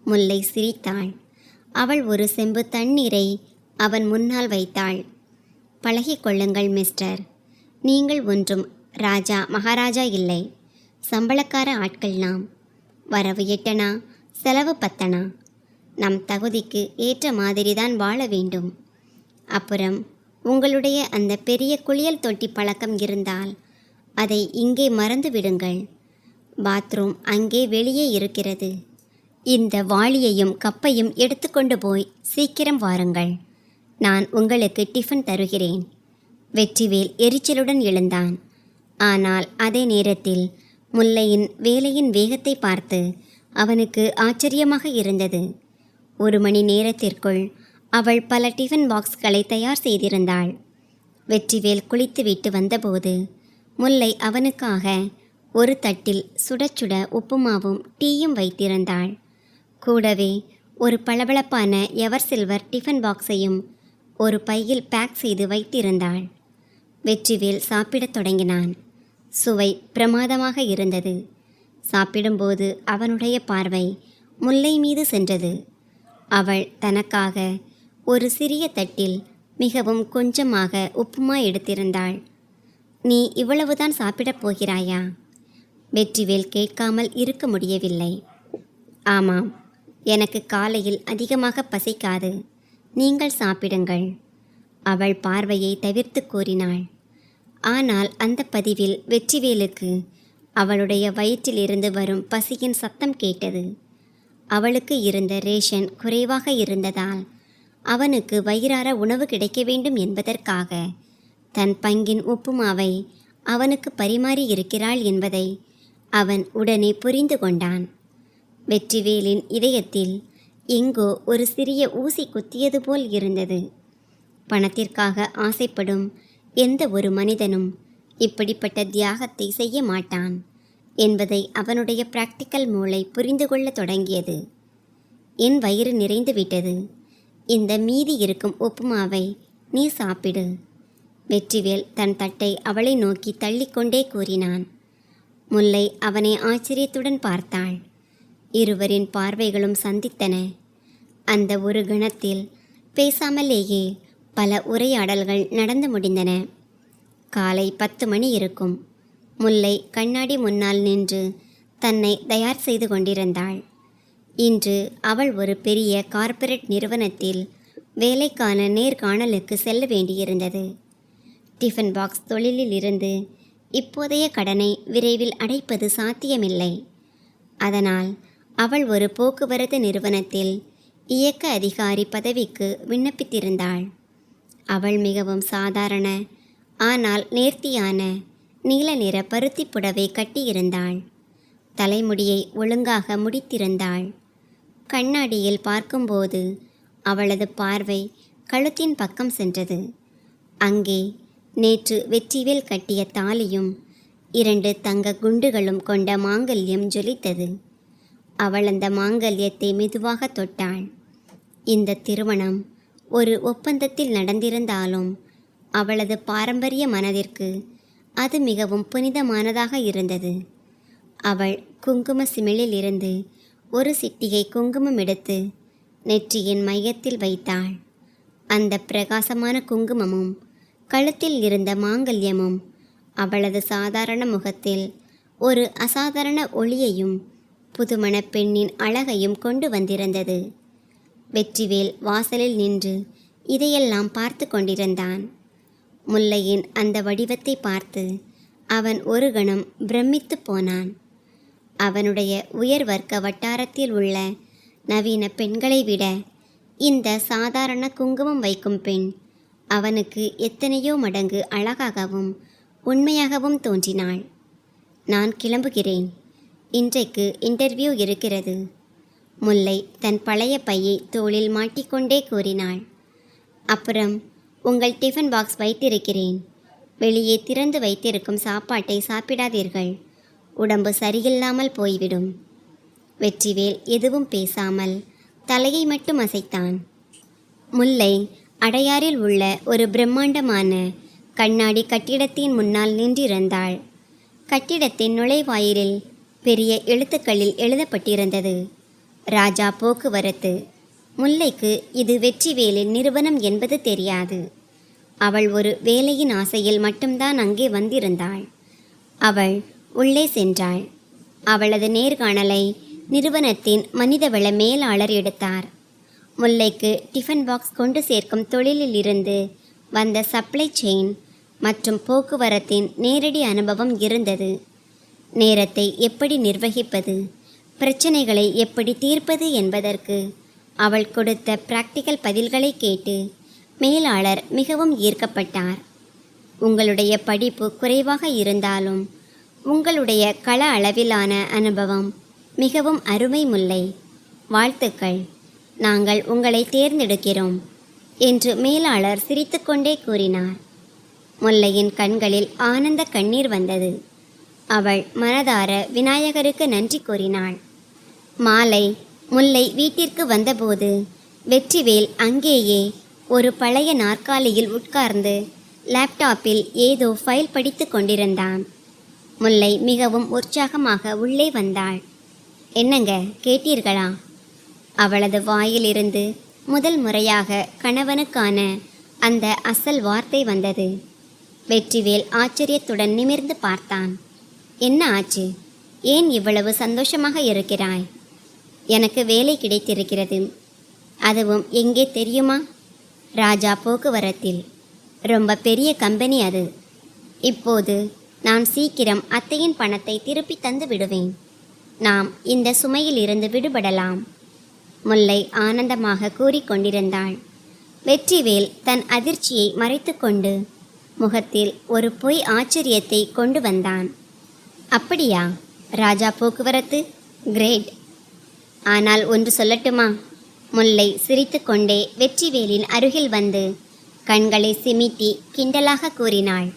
முல்லை சிரித்தாள். அவள் ஒரு செம்பு தண்ணீரை அவன் முன்னால் வைத்தாள். பழகிக்கொள்ளுங்கள் மிஸ்டர். நீங்கள் ஒன்றும் ராஜா மகாராஜா இல்லை. சம்பளக்கார ஆட்கள் நாம். வரவு 8 செலவு 10. நம் தகுதிக்கு ஏற்ற மாதிரிதான் வாழ வேண்டும். அப்புறம் உங்களுடைய அந்த பெரிய குளியல் தொட்டி பழக்கம் இருந்தால் அதை இங்கே மறந்து விடுங்கள். பாத்ரூம் அங்கே வெளியே இருக்கிறது. இந்த வாளியையும் கப்பையும் எடுத்துக்கொண்டு போய் சீக்கிரம் வாருங்கள். நான் உங்களுக்கு டிஃபன் தருகிறேன். வெற்றிவேல் எரிச்சலுடன் எழுந்தான். ஆனால் அதே நேரத்தில் முல்லையின் வேலையின் வேகத்தை பார்த்து அவனுக்கு ஆச்சரியமாக இருந்தது. 1 மணி நேரத்திற்குள் அவள் பல டிஃபன் பாக்ஸ்களை தயார் செய்திருந்தாள். வெற்றிவேல் குளித்துவிட்டு வந்தபோது முல்லை அவனுக்காக ஒரு தட்டில் சுட சுட உப்புமாவும் டீயும் வைத்திருந்தாள். கூடவே ஒரு பளபளப்பான எவர் சில்வர் டிஃபன் பாக்ஸையும் ஒரு பையில் பேக் செய்து வைத்திருந்தாள். வெற்றிவேல் சாப்பிடத் தொடங்கினான். சுவை பிரமாதமாக இருந்தது. சாப்பிடும்போது அவனுடைய பார்வை முல்லை மீது சென்றது. அவள் தனக்காக ஒரு சிறிய தட்டில் மிகவும் கொஞ்சமாக உப்புமா எடுத்திருந்தாள். நீ இவ்வளவுதான் சாப்பிடப் போகிறாயா? வெற்றிவேல் கேட்காமல் இருக்க முடியவில்லை. ஆமாம், எனக்கு காலையில் அதிகமாக பசிக்காது. நீங்கள் சாப்பிடுங்கள். அவள் பார்வையை தவிர்த்து கூறினாள். ஆனால் அந்த பதிவில் வெற்றிவேலுக்கு அவளுடைய வயிற்றிலிருந்து வரும் பசியின் சத்தம் கேட்டது. அவளுக்கு இருந்த ரேஷன் குறைவாக இருந்ததால் அவனுக்கு வயிறார உணவு கிடைக்க வேண்டும் என்பதற்காக தன் பங்கின் உப்புமாவை அவனுக்கு பரிமாறி இருக்கிறாள் என்பதை அவன் உடனே புரிந்து கொண்டான். வெற்றிவேலின் இதயத்தில் எங்கோ ஒரு சிறிய ஊசி குத்தியது போல் இருந்தது. பணத்திற்காக ஆசைப்படும் எந்த ஒரு மனிதனும் இப்படிப்பட்ட தியாகத்தை செய்ய மாட்டான் என்பதை அவனுடைய பிராக்டிக்கல் மூளை புரிந்து கொள்ள தொடங்கியது. என் வயிறு நிறைந்து விட்டது. இந்த மீதி இருக்கும் உப்புமாவை நீ சாப்பிடு. வெற்றிவேல் தன் தட்டை அவளை நோக்கி தள்ளிக்கொண்டே கூறினான். முல்லை அவனை ஆச்சரியத்துடன் பார்த்தாள். இருவரின் பார்வைகளும் சந்தித்தன. அந்த ஒரு கணத்தில் பேசாமலேயே பல உரையாடல்கள் நடந்து முடிந்தன. காலை 10 மணி இருக்கும். முல்லை கண்ணாடி முன்னால் நின்று தன்னை தயார் செய்து கொண்டிருந்தாள். இன்று அவள் ஒரு பெரிய கார்ப்பரேட் நிறுவனத்தில் வேலைக்கான நேர்காணலுக்கு செல்ல வேண்டியிருந்தது. டிஃபன் பாக்ஸ் தொழிலில் இருந்து இப்போதைய கடனை விரைவில் அடைப்பது சாத்தியமில்லை. அதனால் அவள் ஒரு போக்குவரத்து நிறுவனத்தில் இயக்க அதிகாரி பதவிக்கு விண்ணப்பித்திருந்தாள். அவள் மிகவும் சாதாரண ஆனால் நேர்த்தியான நீல நிற பருத்தி புடவை கட்டியிருந்தாள். தலைமுடியை ஒழுங்காக முடித்திருந்தாள். கண்ணாடியில் பார்க்கும்போது அவளது பார்வை கழுத்தின் பக்கம் சென்றது. அங்கே நேற்று வெற்றிவேல் கட்டிய தாலியும் 2 தங்க குண்டுகளும் கொண்ட மாங்கல்யம் ஜொலித்தது. அவள் அந்த மாங்கல்யத்தை மெதுவாக தொட்டாள். இந்த திருமணம் ஒரு ஒப்பந்தத்தில் நடந்திருந்தாலும் அவளது பாரம்பரிய மனதிற்கு அது மிகவும் புனிதமானதாக இருந்தது. அவள் குங்கும சிமிழில் இருந்து ஒரு சிட்டிகை குங்குமம் எடுத்து நெற்றியின் மையத்தில் வைத்தாள். அந்த பிரகாசமான குங்குமமும் கழுத்தில் இருந்த மாங்கல்யமும் அவளது சாதாரண முகத்தில் ஒரு அசாதாரண ஒளியையும் புதுமண பெண்ணின் அழகையும் கொண்டு வந்திருந்தது. வெற்றிவேல் வாசலில் நின்று இதையெல்லாம் பார்த்து கொண்டிருந்தான். முல்லையின் அந்த வடிவத்தை பார்த்து அவன் ஒரு கணம் பிரமித்து போனான். அவனுடைய உயர் வர்க்க வட்டாரத்தில் உள்ள நவீன பெண்களை விட இந்த சாதாரண குங்குமம் வைக்கும் பெண் அவனுக்கு எத்தனையோ மடங்கு அழகாகவும் உண்மையாகவும் தோன்றினாள். நான் கிளம்புகிறேன். இன்றைக்கு இன்டர்வியூ இருக்கிறது. முல்லை தன் பழைய பையை தோளில் மாட்டிக்கொண்டே கூறினாள். அப்புறம் உங்கள் டிஃபன் பாக்ஸ் வைத்திருக்கிறேன். வெளியே திறந்து வைத்திருக்கும் சாப்பாட்டை சாப்பிடாதீர்கள். உடம்பு சரியில்லாமல் போய்விடும். வெற்றிவேல் எதுவும் பேசாமல் தலையை மட்டும் அசைத்தான். முல்லை அடையாறில் உள்ள ஒரு பிரம்மாண்டமான கண்ணாடி கட்டிடத்தின் முன்னால் நின்றிருந்தாள். கட்டிடத்தின் நுழைவாயிலில் பெரிய எழுத்துக்களில் எழுதப்பட்டிருந்தது, ராஜா போக்குவரத்து. முல்லைக்கு இது வெற்றிவேலின் நிறுவனம் என்பது தெரியாது. அவள் ஒரு வேலையின் ஆசையில் மட்டும்தான் அங்கே வந்திருந்தாள். அவள் உள்ளே சென்றாள். அவளது நேர்காணலை நிறுவனத்தின் மனிதவள மேலாளர் எடுத்தார். முல்லைக்கு டிஃபன் பாக்ஸ் கொண்டு சேர்க்கும் தொழிலில் இருந்து வந்த சப்ளை செயின் மற்றும் போக்குவரத்தின் நேரடி அனுபவம் இருந்தது. நேரத்தை எப்படி நிர்வகிப்பது, பிரச்சனைகளை எப்படி தீர்ப்பது என்பதற்கு அவள் கொடுத்த பிராக்டிக்கல் பதில்களை கேட்டு மேலாளர் மிகவும் ஈர்க்கப்பட்டார். உங்களுடைய படிப்பு குறைவாக இருந்தாலும் உங்களுடைய கள அளவிலான அனுபவம் மிகவும் அருமை முல்லை. வாழ்த்துக்கள். நாங்கள் உங்களை தேர்ந்தெடுக்கிறோம் என்று மேலாளர் சிரித்துக்கொண்டே கூறினார். முல்லையின் கண்களில் ஆனந்த கண்ணீர் வந்தது. அவள் மனதார விநாயகருக்கு நன்றி கூறினாள். மாலை முல்லை வீட்டிற்கு வந்தபோது வெற்றிவேல் அங்கேயே ஒரு பழைய நாற்காலியில் உட்கார்ந்து லேப்டாப்பில் ஏதோ ஃபைல் படித்து கொண்டிருந்தான். முல்லை மிகவும் உற்சாகமாக உள்ளே வந்தாள். என்னங்க, கேட்டீர்களா? அவளது வாயிலிருந்து முதல் முறையாக கணவனுக்கான அந்த அசல் வார்த்தை வந்தது. வெற்றிவேல் ஆச்சரியத்துடன் நிமிர்ந்து பார்த்தான். என்ன ஆச்சு? ஏன் இவ்வளவு சந்தோஷமாக இருக்கிறாய்? எனக்கு வேலை கிடைத்திருக்கிறது. அதுவும் எங்கே தெரியுமா? ராஜா போக்குவரத்தில். ரொம்ப பெரிய கம்பெனி அது. இப்போது நான் சீக்கிரம் அத்தையின் பணத்தை திருப்பி தந்து விடுவேன். நாம் இந்த சுமையில் இருந்து விடுபடலாம். முல்லை ஆனந்தமாக கூறிக்கொண்டிருந்தாள். வெற்றிவேல் தன் அதிர்ச்சியை மறைத்து கொண்டு முகத்தில் ஒரு பொய் ஆச்சரியத்தை கொண்டு வந்தான். அப்படியா? ராஜா போக்குவரத்து கிரேட். ஆனால் ஒன்று சொல்லட்டுமா? முல்லை சிரித்து கொண்டே வெற்றிவேலின் அருகில் வந்து கண்களை சிமிட்டி கிண்டலாக கூறினாள்.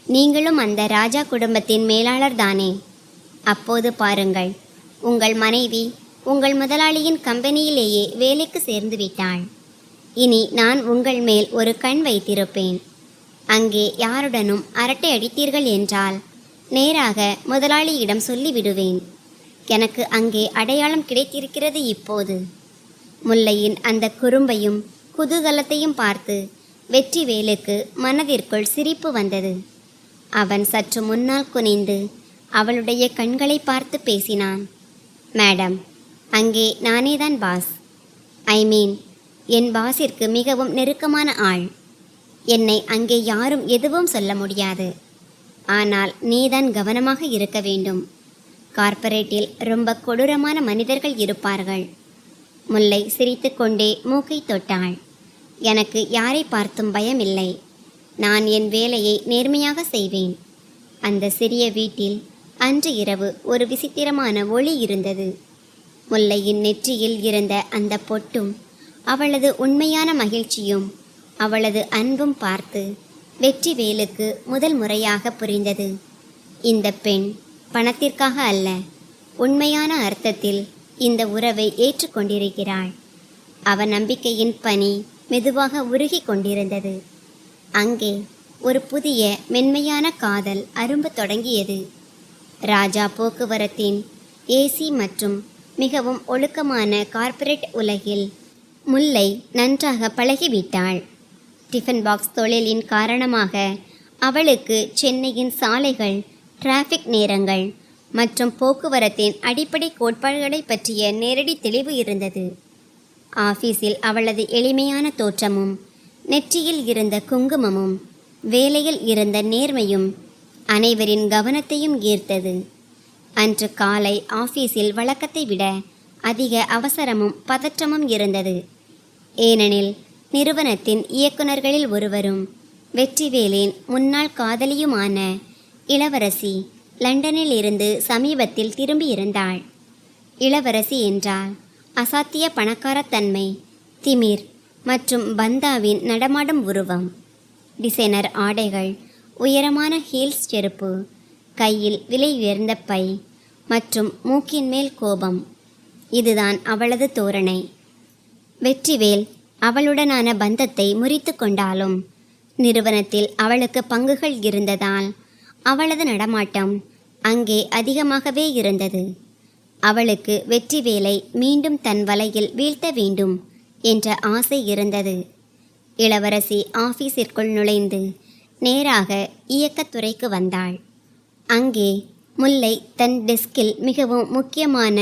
நீங்களும் அந்த ராஜா குடும்பத்தின் மேலாளர் தானே? அப்போது பாருங்கள், உங்கள் மனைவி உங்கள் முதலாளியின் கம்பெனியிலேயே வேலைக்கு சேர்ந்து விட்டாள். இனி நான் உங்கள் மேல் ஒரு கண் வைத்திருப்பேன். அங்கே யாருடனும் அரட்டை அடித்தீர்கள் என்றால் நேராக முதலாளியிடம் சொல்லிவிடுவேன். எனக்கு அங்கே அடையாளம் கிடைத்திருக்கிறது இப்போது. முல்லையின் அந்த குறும்பையும் குதூகலத்தையும் பார்த்து வெற்றிவேலுக்கு மனதிற்குள் சிரிப்பு வந்தது. அவன் சற்று முன்னால் குனிந்து அவளுடைய கண்களை பார்த்து பேசினான். மேடம், அங்கே நானேதான் பாஸ். என் பாஸிற்கு மிகவும் நெருக்கமான ஆள். என்னை அங்கே யாரும் எதுவும் சொல்ல முடியாது. ஆனால் நீதான் கவனமாக இருக்க வேண்டும். கார்ப்பரேட்டில் ரொம்ப கொடூரமான மனிதர்கள் இருப்பார்கள். முல்லை சிரித்துக்கொண்டே மூக்கை தொட்டாள். எனக்கு யாரை பார்த்தும் பயமில்லை. நான் என் வேலையை நேர்மையாக செய்வேன். அந்த சிறிய வீட்டில் அன்று இரவு ஒரு விசித்திரமான ஒளி இருந்தது. முல்லையின் நெற்றியில் இருந்த அந்த பொட்டும் அவளது உண்மையான மகிழ்ச்சியும் அவளது அன்பும் பார்த்து வெற்றிவேலுக்கு முதல் முறையாக புரிந்தது. இந்த பெண் பணத்திற்காக அல்ல, உண்மையான அர்த்தத்தில் இந்த உறவை ஏற்றுக்கொண்டிருக்கிறாள். அவன் நம்பிக்கையின் பனி மெதுவாக உருகி கொண்டிருந்தது. அங்கே ஒரு புதிய மென்மையான காதல் அரும்ப தொடங்கியது. ராஜா போக்குவரத்தின் ஏசி மற்றும் மிகவும் ஒழுக்கமான கார்ப்பரேட் உலகில் முல்லை நன்றாக பழகிவிட்டாள். டிஃபன் பாக்ஸ் தொழிலின் காரணமாக அவளுக்கு சென்னையின் சாலைகள், டிராஃபிக் நேரங்கள் மற்றும் போக்குவரத்தின் அடிப்படை கோட்பாடுகளை பற்றிய நேரடி தெளிவு இருந்தது. ஆஃபீஸில் அவளது எளிமையான தோற்றமும் நெற்றியில் இருந்த குங்குமமும் வேலையில் இருந்த நேர்மையும் அனைவரின் கவனத்தையும் ஈர்த்தது. அன்று காலை ஆஃபீஸில் வழக்கத்தை விட அதிக அவசரமும் பதற்றமும் இருந்தது. ஏனெனில் நிறுவனத்தின் இயக்குநர்களில் ஒருவரும் வெற்றிவேலின் முன்னாள் காதலியுமான இளவரசி லண்டனில் இருந்து சமீபத்தில் திரும்பியிருந்தாள். இளவரசி என்றால் அசாத்திய பணக்காரத்தன்மை, திமிர் மற்றும் பந்தாவின் நடமாடும் உருவம். டிசைனர் ஆடைகள், உயரமான ஹீல்ஸ் செருப்பு, கையில் விலை உயர்ந்த பை மற்றும் மூக்கின் மேல் கோபம். இதுதான் அவளது தோரணை. வெற்றிவேல் அவளுடனான பந்தத்தை முறித்து கொண்டாலும் நிறுவனத்தில் அவளுக்கு பங்குகள் இருந்ததால் அவளது நடமாட்டம் அங்கே அதிகமாகவே இருந்தது. அவளுக்கு வெற்றிவேலை மீண்டும் தன் வலையில் வீழ்த்த வேண்டும் என்ற ஆசை இருந்தது. இளவரசி ஆபீஸிற்குள் நுழைந்து நேராக இயக்கத்துறைக்கு வந்தாள். அங்கே முல்லை தன் டெஸ்கில் மிகவும் முக்கியமான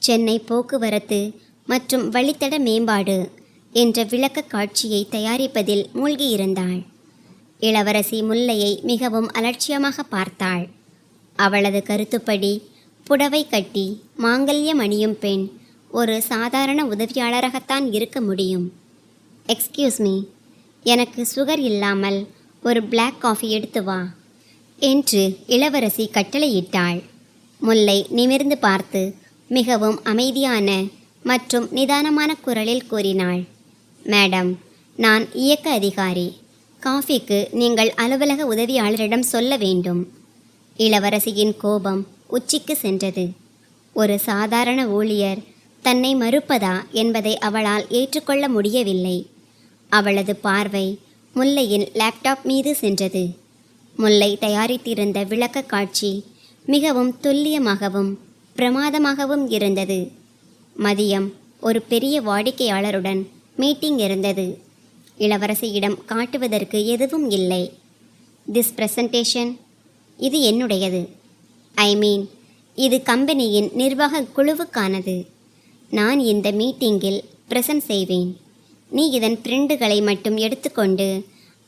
சென்னை போக்குவரத்து மற்றும் வழித்தட மேம்பாடு என்ற விளக்க காட்சியை தயாரிப்பதில் மூழ்கியிருந்தாள். இளவரசி முல்லையை மிகவும் அலட்சியமாக பார்த்தாள். அவளது கருத்துப்படி புடவை கட்டி மாங்கல்யம் அணியும் பெண் ஒரு சாதாரண உதவியாளராகத்தான் இருக்க முடியும். எக்ஸ்கியூஸ் மீ, எனக்கு சுகர் இல்லாமல் ஒரு பிளாக் காஃபி எடுத்து வா என்று இளவரசி கட்டளையிட்டாள். முல்லை நிமிர்ந்து பார்த்து மிகவும் அமைதியான மற்றும் நிதானமான குரலில் கூறினாள், மேடம், நான் இயக்க அதிகாரி. காஃபிக்கு நீங்கள் அலுவலக உதவியாளரிடம் சொல்ல வேண்டும். இளவரசியின் கோபம் உச்சிக்கு சென்றது. ஒரு சாதாரண ஊழியர் தன்னை மறுப்பதா என்பதை அவளால் ஏற்றுக்கொள்ள முடியவில்லை. அவளது பார்வை முல்லையின் லேப்டாப் மீது சென்றது. முல்லை தயாரித்திருந்த விளக்க காட்சி மிகவும் துல்லியமாகவும் பிரமாதமாகவும் இருந்தது. மதியம் ஒரு பெரிய வாடிக்கையாளருடன் மீட்டிங் இருந்தது. இளவரசியிடம் காட்டுவதற்கு எதுவும் இல்லை. திஸ் பிரசன்டேஷன், இது என்னுடையது. இது கம்பெனியின் நிர்வாக குழுவுக்கானது. நான் இந்த மீட்டிங்கில் பிரசன்ட் செய்வேன். நீ இதன் பிரிண்டுகளை மட்டும் எடுத்துக்கொண்டு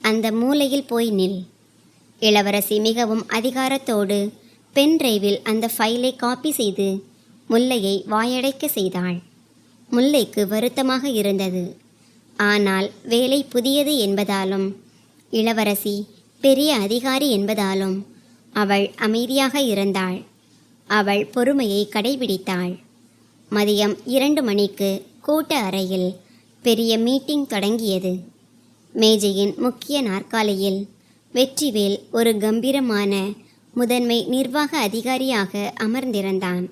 அந்த மூலையில் போய் நில். இளவரசி மிகவும் அதிகாரத்தோடு பென் டிரைவில் அந்த ஃபைலை காப்பி செய்து முல்லையை வாயடைக்க செய்தாள். முல்லைக்கு வருத்தமாக இருந்தது. ஆனால் வேலை புதியது என்பதாலும் இளவரசி பெரிய அதிகாரி என்பதாலும் அவள் அமைதியாக இருந்தாள். அவள் பொறுமையை கடைபிடித்தாள். மதியம் 2 மணிக்கு கூட்ட அறையில் பெரிய மீட்டிங் தொடங்கியது. மேஜையின் முக்கிய நாற்காலியில் வெற்றிவேல் ஒரு கம்பீரமான முதன்மை நிர்வாக அதிகாரியாக அமர்ந்திருந்தான்.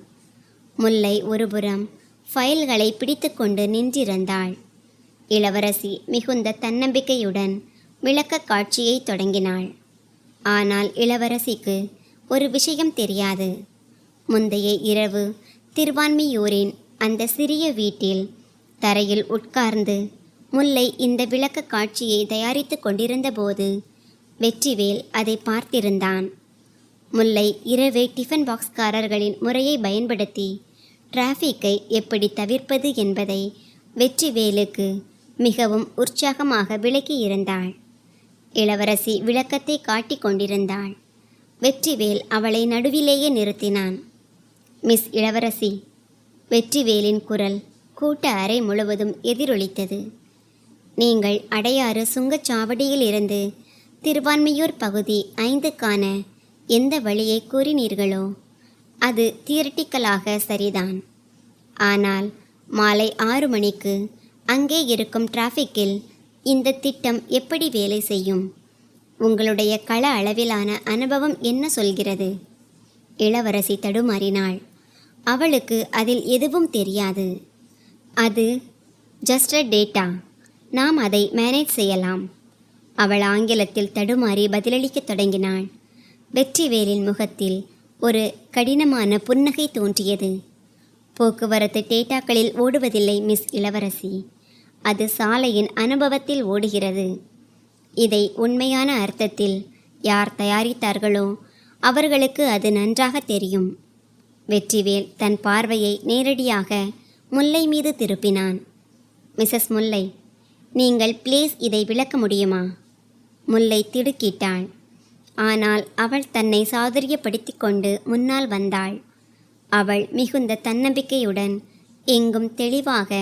முல்லை ஒருபுறம் ஃபைல்களை பிடித்து கொண்டு நின்றிருந்தாள். இளவரசி மிகுந்த தன்னம்பிக்கையுடன் விளக்க காட்சியை தொடங்கினாள். ஆனால் இளவரசிக்கு ஒரு விஷயம் தெரியாது. முந்தைய இரவு திருவான்மியூரின் அந்த சிறிய வீட்டில் தரையில் உட்கார்ந்து முல்லை இந்த விளக்க காட்சியை தயாரித்து கொண்டிருந்தபோது வெற்றிவேல் அதை பார்த்திருந்தான். முல்லை இரவே டிஃபன் பாக்ஸ்காரர்களின் முறையை பயன்படுத்தி டிராஃபிக்கை எப்படி தவிர்ப்பது என்பதை வெற்றிவேலுக்கு மிகவும் உற்சாகமாக விளக்கியிருந்தாள். இளவரசி விளக்கத்தை காட்டிக் கொண்டிருந்தாள். வெற்றிவேல் அவளை நடுவிலேயே நிறுத்தினான். மிஸ் இளவரசி, வெற்றிவேலின் குரல் கூட்ட அறை முழுவதும் எதிரொலித்தது. நீங்கள் அடையாறு சுங்கச்சாவடியில் இருந்து திருவான்மியூர் பகுதி 5க்கான எந்த வழியை கூறினீர்களோ அது தியரிட்டிக்கலாக சரிதான். ஆனால் மாலை 6 மணிக்கு அங்கே இருக்கும் டிராஃபிக்கில் இந்த திட்டம் எப்படி வேலை செய்யும்? உங்களுடைய கள அளவிலான அனுபவம் என்ன சொல்கிறது? இளவரசி தடுமாறினாள். அவளுக்கு அதில் எதுவும் தெரியாது. அது ஜஸ்ட் அ டேட்டா. நாம் அதை மேனேஜ் செய்யலாம். அவள் ஆங்கிலத்தில் தடுமாறி பதிலளிக்கத் தொடங்கினாள். வெற்றிவேலின் முகத்தில் ஒரு கடினமான புன்னகை தோன்றியது. போக்குவரத்து டேட்டாக்களில் ஓடுவதில்லை மிஸ் இளவரசி. அது சாலையின் அனுபவத்தில் ஓடுகிறது. இதை உண்மையான அர்த்தத்தில் யார் தயாரித்தார்களோ அவர்களுக்கு அது நன்றாக தெரியும். வெற்றிவேல் தன் பார்வையை நேரடியாக முல்லை மீது திருப்பினான். மிஸ்ஸஸ் முல்லை, நீங்கள் ப்ளீஸ் இதை விளக்க முடியுமா? முல்லை திடுக்கிட்டாள். ஆனால் அவள் தன்னை சாதுரியப்படுத்தி கொண்டு முன்னால் வந்தாள். அவள் மிகுந்த தன்னம்பிக்கையுடன் எங்கும் தெளிவாக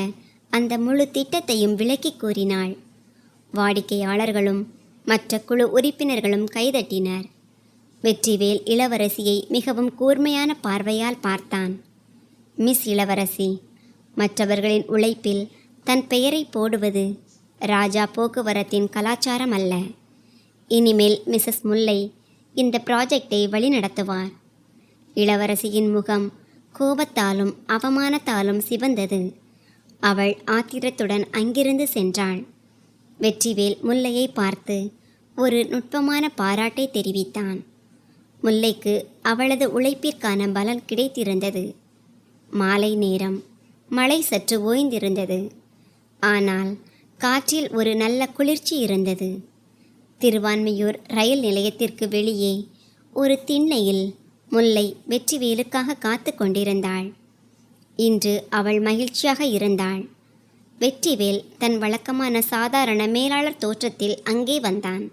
அந்த முழு திட்டத்தையும் விளக்கி கூறினாள். வாடிக்கையாளர்களும் மற்ற குழு உறுப்பினர்களும் கைதட்டினர். வெற்றிவேல் இளவரசியை மிகவும் கூர்மையான பார்வையால் பார்த்தான். மிஸ் இளவரசி, மற்றவர்களின் உழைப்பில் தன் பெயரை போடுவது ராஜா போக்குவரத்தின் கலாச்சாரம் அல்ல. இனிமேல் மிஸ்ஸஸ் முல்லை இந்த ப்ராஜெக்டை வழிநடத்துவார். இளவரசியின் முகம் கோபத்தாலும் அவமானத்தாலும் சிவந்தது. அவள் ஆத்திரத்துடன் அங்கிருந்து சென்றாள். வெற்றிவேல் முல்லையை பார்த்து ஒரு நுட்பமான பாராட்டை தெரிவித்தான். முல்லைக்கு அவளது உழைப்பிற்கான பலன் கிடைத்திருந்தது. மாலை நேரம், மழை சற்று ஓய்ந்திருந்தது. ஆனால் காற்றில் ஒரு நல்ல குளிர்ச்சி இருந்தது. திருவான்மியூர் ரயில் நிலையத்திற்கு வெளியே ஒரு திண்ணையில் முல்லை வெற்றிவேலுக்காக காத்து கொண்டிருந்தாள். இன்று அவள் மகிழ்ச்சியாக இருந்தாள். வெற்றிவேல் தன் வழக்கமான சாதாரண மேலாளர் தோற்றத்தில் அங்கே வந்தான்.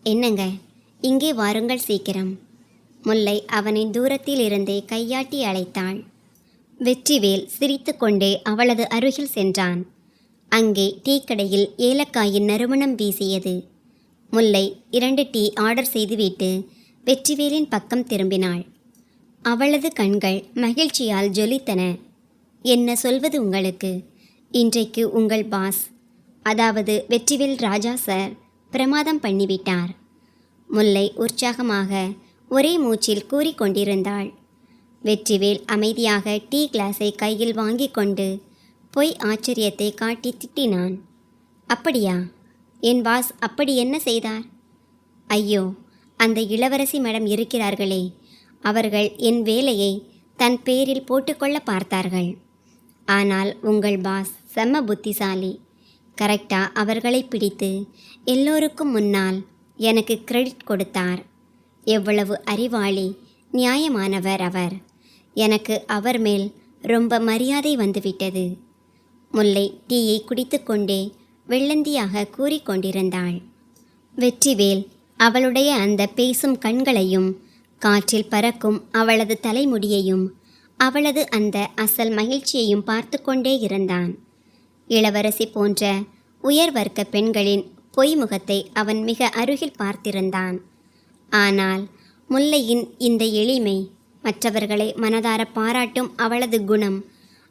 என்னங்க, இங்கே வாருங்கள் சீக்கிரம். முல்லை அவனை தூரத்தில் இருந்தே கையாட்டி அழைத்தாள். வெற்றிவேல் சிரித்து கொண்டே அவளது அருகில் சென்றான். அங்கே டீ கடையில் ஏலக்காயின் நறுமணம் வீசியது. முல்லை 2 டீ ஆர்டர் செய்துவிட்டு வெற்றிவேலின் பக்கம் திரும்பினாள். அவளது கண்கள் மகிழ்ச்சியால் ஜொலித்தன. என்ன சொல்வது உங்களுக்கு? இன்றைக்கு உங்கள் பாஸ், அதாவது வெற்றிவேல் ராஜா சார் பிரமாதம் பண்ணிவிட்டார். முல்லை உற்சாகமாக ஒரே மூச்சில் கூறிக்கொண்டிருந்தாள். வெற்றிவேல் அமைதியாக டீ கிளாஸை கையில் வாங்கி கொண்டு பொய் ஆச்சரியத்தை காட்டி திட்டினான். அப்படியா? என் பாஸ் அப்படி என்ன செய்தார்? ஐயோ, அந்த இளவரசி மேடம் இருக்கிறார்களே, அவர்கள் என் வேலையை தன் பேரில் போட்டுக்கொள்ள பார்த்தார்கள். ஆனால் உங்கள் பாஸ் செம்ம புத்திசாலி. கரெக்டா அவர்களை பிடித்து எல்லோருக்கும் முன்னால் எனக்கு கிரெடிட் கொடுத்தார். எவ்வளவு அறிவாளி, நியாயமானவர் அவர். எனக்கு அவர் மேல் ரொம்ப மரியாதை வந்துவிட்டது. முல்லை டீயை குடித்துக்கொண்டே வெள்ளந்தியாக கூறிக்கொண்டிருந்தாள். வெற்றிவேல் அவளுடைய அந்த பேசும் கண்களையும் காற்றில் பறக்கும் அவளது தலைமுடியையும் அவளது அந்த அசல் மகிழ்ச்சியையும் பார்த்து கொண்டே இருந்தான். இளவரசி போன்ற உயர் வர்க்க பெண்களின் பொய்முகத்தை அவன் மிக அருகில் பார்த்திருந்தான். ஆனால் முல்லையின் இந்த எளிமை, மற்றவர்களை மனதார பாராட்டும் அவளது குணம்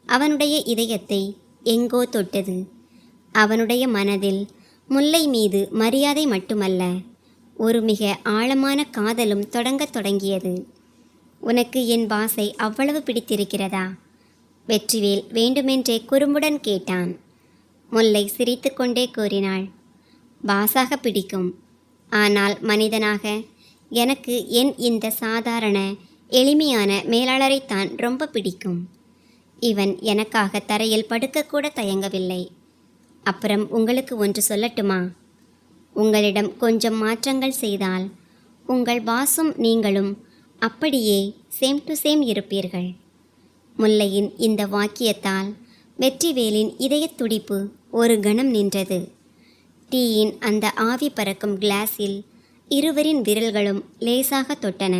அவனுடைய இதயத்தை எங்கோ தொட்டது. அவனுடைய மனதில் முல்லை மீது மரியாதை மட்டுமல்ல, ஒரு மிக ஆழமான காதலும் தொடங்கத் தொடங்கியது. உனக்கு என் பாஸை அவ்வளவு பிடித்திருக்கிறதா? வெற்றிவேல் வேண்டுமென்றே குறும்புடன் கேட்டான். முல்லை சிரித்து கொண்டே கூறினாள். பாஸாக பிடிக்கும், ஆனால் மனிதனாக எனக்கு என் இந்த சாதாரண எளிமையான மேலாளரைத்தான் ரொம்ப பிடிக்கும். இவன் எனக்காக தரையில் படுக்கக்கூட தயங்கவில்லை. அப்புறம் உங்களுக்கு ஒன்று சொல்லட்டுமா? உங்களிடம் கொஞ்சம் மாற்றங்கள் செய்தால் உங்கள் பாஸும் நீங்களும் அப்படியே சேம் டு சேம் இருப்பீர்கள். முல்லையின் இந்த வாக்கியத்தால் வெற்றிவேலின் இதயத் துடிப்பு ஒரு கணம் நின்றது. டீயின் அந்த ஆவி பறக்கும் கிளாஸில் இருவரின் விரல்களும் லேசாக தொட்டன.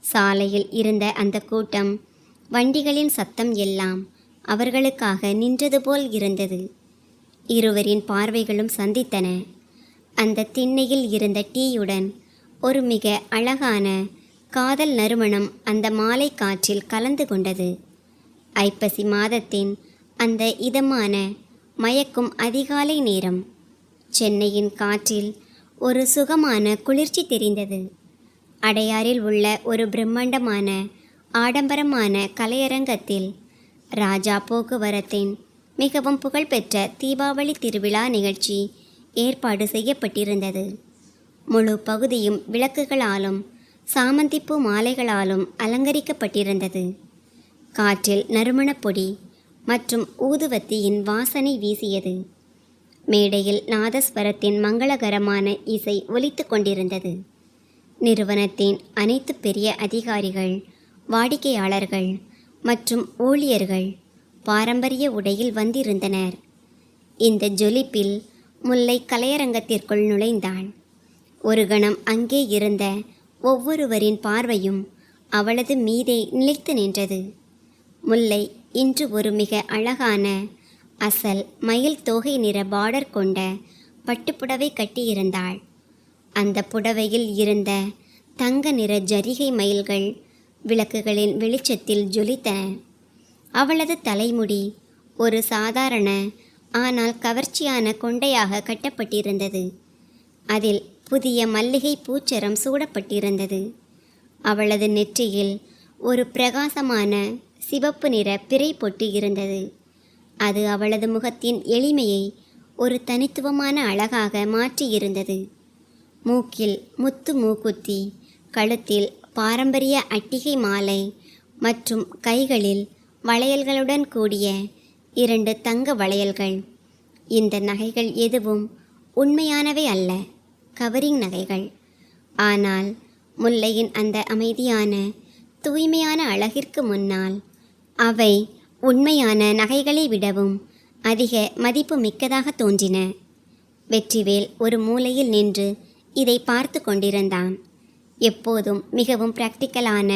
சாலையில் இருந்த அந்த கூட்டம், வண்டிகளின் சத்தம் எல்லாம் அவர்களுக்காக நின்றது போல் இருந்தது. இருவரின் பார்வைகளும் சந்தித்தன. அந்த திண்ணையில் இருந்த டீயுடன் ஒரு மிக அழகான காதல் நறுமணம் அந்த மாலை காற்றில் கலந்து கொண்டது. ஐப்பசி மாதத்தின் அந்த இதமான மயக்கும் அதிகாலை நேரம். சென்னையின் காற்றில் ஒரு சுகமான குளிர்ச்சி தெரிந்தது. அடையாறில் உள்ள ஒரு பிரம்மாண்டமான ஆடம்பரமான கலையரங்கத்தில் ராஜா போக்குவரத்தின் மிகவும் புகழ்பெற்ற தீபாவளி திருவிழா நிகழ்ச்சி ஏற்பாடு செய்யப்பட்டிருந்தது. முழு பகுதியும் விளக்குகளாலும் சாமந்திப்பூ மாலைகளாலும் அலங்கரிக்கப்பட்டிருந்தது. காற்றில் நறுமணப் பொடி மற்றும் ஊதுவத்தியின் வாசனை வீசியது. மேடையில் நாதஸ்வரத்தின் மங்களகரமான இசை ஒலித்து கொண்டிருந்தது. நிறுவனத்தின் அனைத்து பெரிய அதிகாரிகள், வாடிக்கையாளர்கள் மற்றும் ஊழியர்கள் பாரம்பரிய உடையில் வந்திருந்தனர். இந்த ஜொலிப்பில் முல்லை கலையரங்கத்திற்குள் நுழைந்தாள். ஒரு கணம் அங்கே இருந்த ஒவ்வொருவரின் பார்வையும் அவளது மீதே நிலைத்து நின்றது. முல்லை இன்று ஒரு மிக அழகான அசல் மயில் தோகை நிற பார்டர் கொண்ட பட்டுப்புடவை கட்டியிருந்தாள். அந்த புடவையில் இருந்த தங்க நிற ஜரிகை மயில்கள் விளக்குகளின் வெளிச்சத்தில் ஜொலித்தன. அவளது தலைமுடி ஒரு சாதாரண ஆனால் கவர்ச்சியான கொண்டையாக கட்டப்பட்டிருந்தது. அதில் புதிய மல்லிகை பூச்சரம் சூடப்பட்டிருந்தது. அவளது நெற்றியில் ஒரு பிரகாசமான சிவப்பு நிற பிறை பொட்டு இருந்தது. அது அவளது முகத்தின் எளிமையை ஒரு தனித்துவமான அழகாக மாற்றியிருந்தது. மூக்கில் முத்து மூக்குத்தி, கழுத்தில் பாரம்பரிய அட்டிகை மாலை மற்றும் கைகளில் வளையல்களுடன் கூடிய 2 தங்க வளையல்கள். இந்த நகைகள் எதுவும் உண்மையானவை அல்ல, கவரிங் நகைகள். ஆனால் முல்லையின் அந்த அமைதியான தூய்மையான அழகிற்கு முன்னால் அவை உண்மையான நகைகளை விடவும் அதிக மதிப்பு மிக்கதாக தோன்றின. வெற்றிவேல் ஒரு மூலையில் நின்று இதை பார்த்து கொண்டிருந்தான். எப்போதும் மிகவும் பிராக்டிக்கலான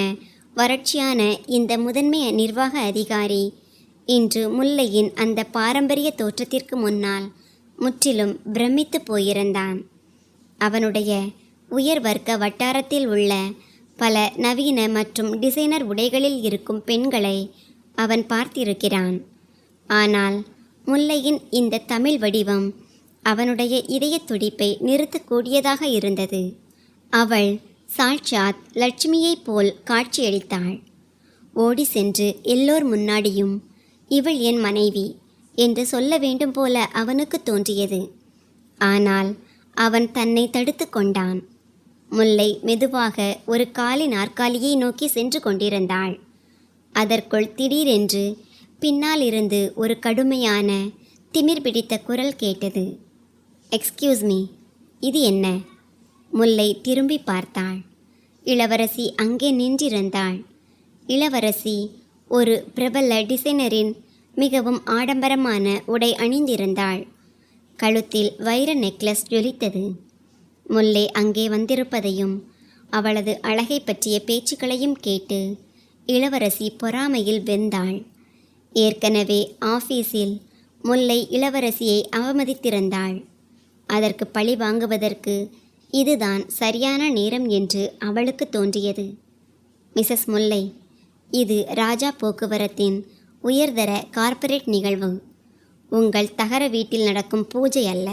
வறட்சியான இந்த முதன்மை நிர்வாக அதிகாரி இன்று முல்லையின் அந்த பாரம்பரிய தோற்றத்திற்கு முன்னால் முற்றிலும் பிரமித்து போயிருந்தான். அவனுடைய உயர் வர்க்க வட்டாரத்தில் உள்ள பல நவீன மற்றும் டிசைனர் உடைகளில் இருக்கும் பெண்களை அவன் பார்த்திருக்கிறான். ஆனால் முல்லையின் இந்த தமிழ் வடிவம் அவனுடைய இதய துடிப்பை நிறுத்தக்கூடியதாக இருந்தது. அவள் சாட்சாத் லட்சுமியைப் போல் காட்சியளித்தாள். ஓடி சென்று எல்லோர் முன்னாடியும் இவள் என் மனைவி என்று சொல்ல வேண்டும் போல அவனுக்கு தோன்றியது. ஆனால் அவன் தன்னை தடுத்து கொண்டான். முல்லை மெதுவாக ஒரு காலி நாற்காலியை நோக்கி சென்று கொண்டிருந்தாள். அதற்குள் திடீரென்று பின்னால் இருந்து ஒரு கடுமையான திமிர் பிடித்த குரல் கேட்டது. எக்ஸ்கியூஸ் மீ, இது என்ன? முல்லை திரும்பி பார்த்தாள். இளவரசி அங்கே நின்றிருந்தாள். இளவரசி ஒரு பிரபல டிசைனரின் மிகவும் ஆடம்பரமான உடை அணிந்திருந்தாள். கழுத்தில் வைர நெக்லஸ் ஜொலித்தது. முல்லை அங்கே வந்திருப்பதையும் அவளது அழகை பற்றிய பேச்சுக்களையும் கேட்டு இளவரசி பொறாமையில் வெந்தாள். ஏற்கனவே ஆஃபீஸில் முல்லை இளவரசியை அவமதித்திருந்தாள். அதற்கு பழி வாங்குவதற்கு இதுதான் சரியான நேரம் என்று அவளுக்கு தோன்றியது. மிஸ்ஸஸ் முல்லை, இது ராஜா போக்குவரத்தின் உயர்தர கார்ப்பரேட் நிகழ்வு. உங்கள் தகர வீட்டில் நடக்கும் பூஜை அல்ல.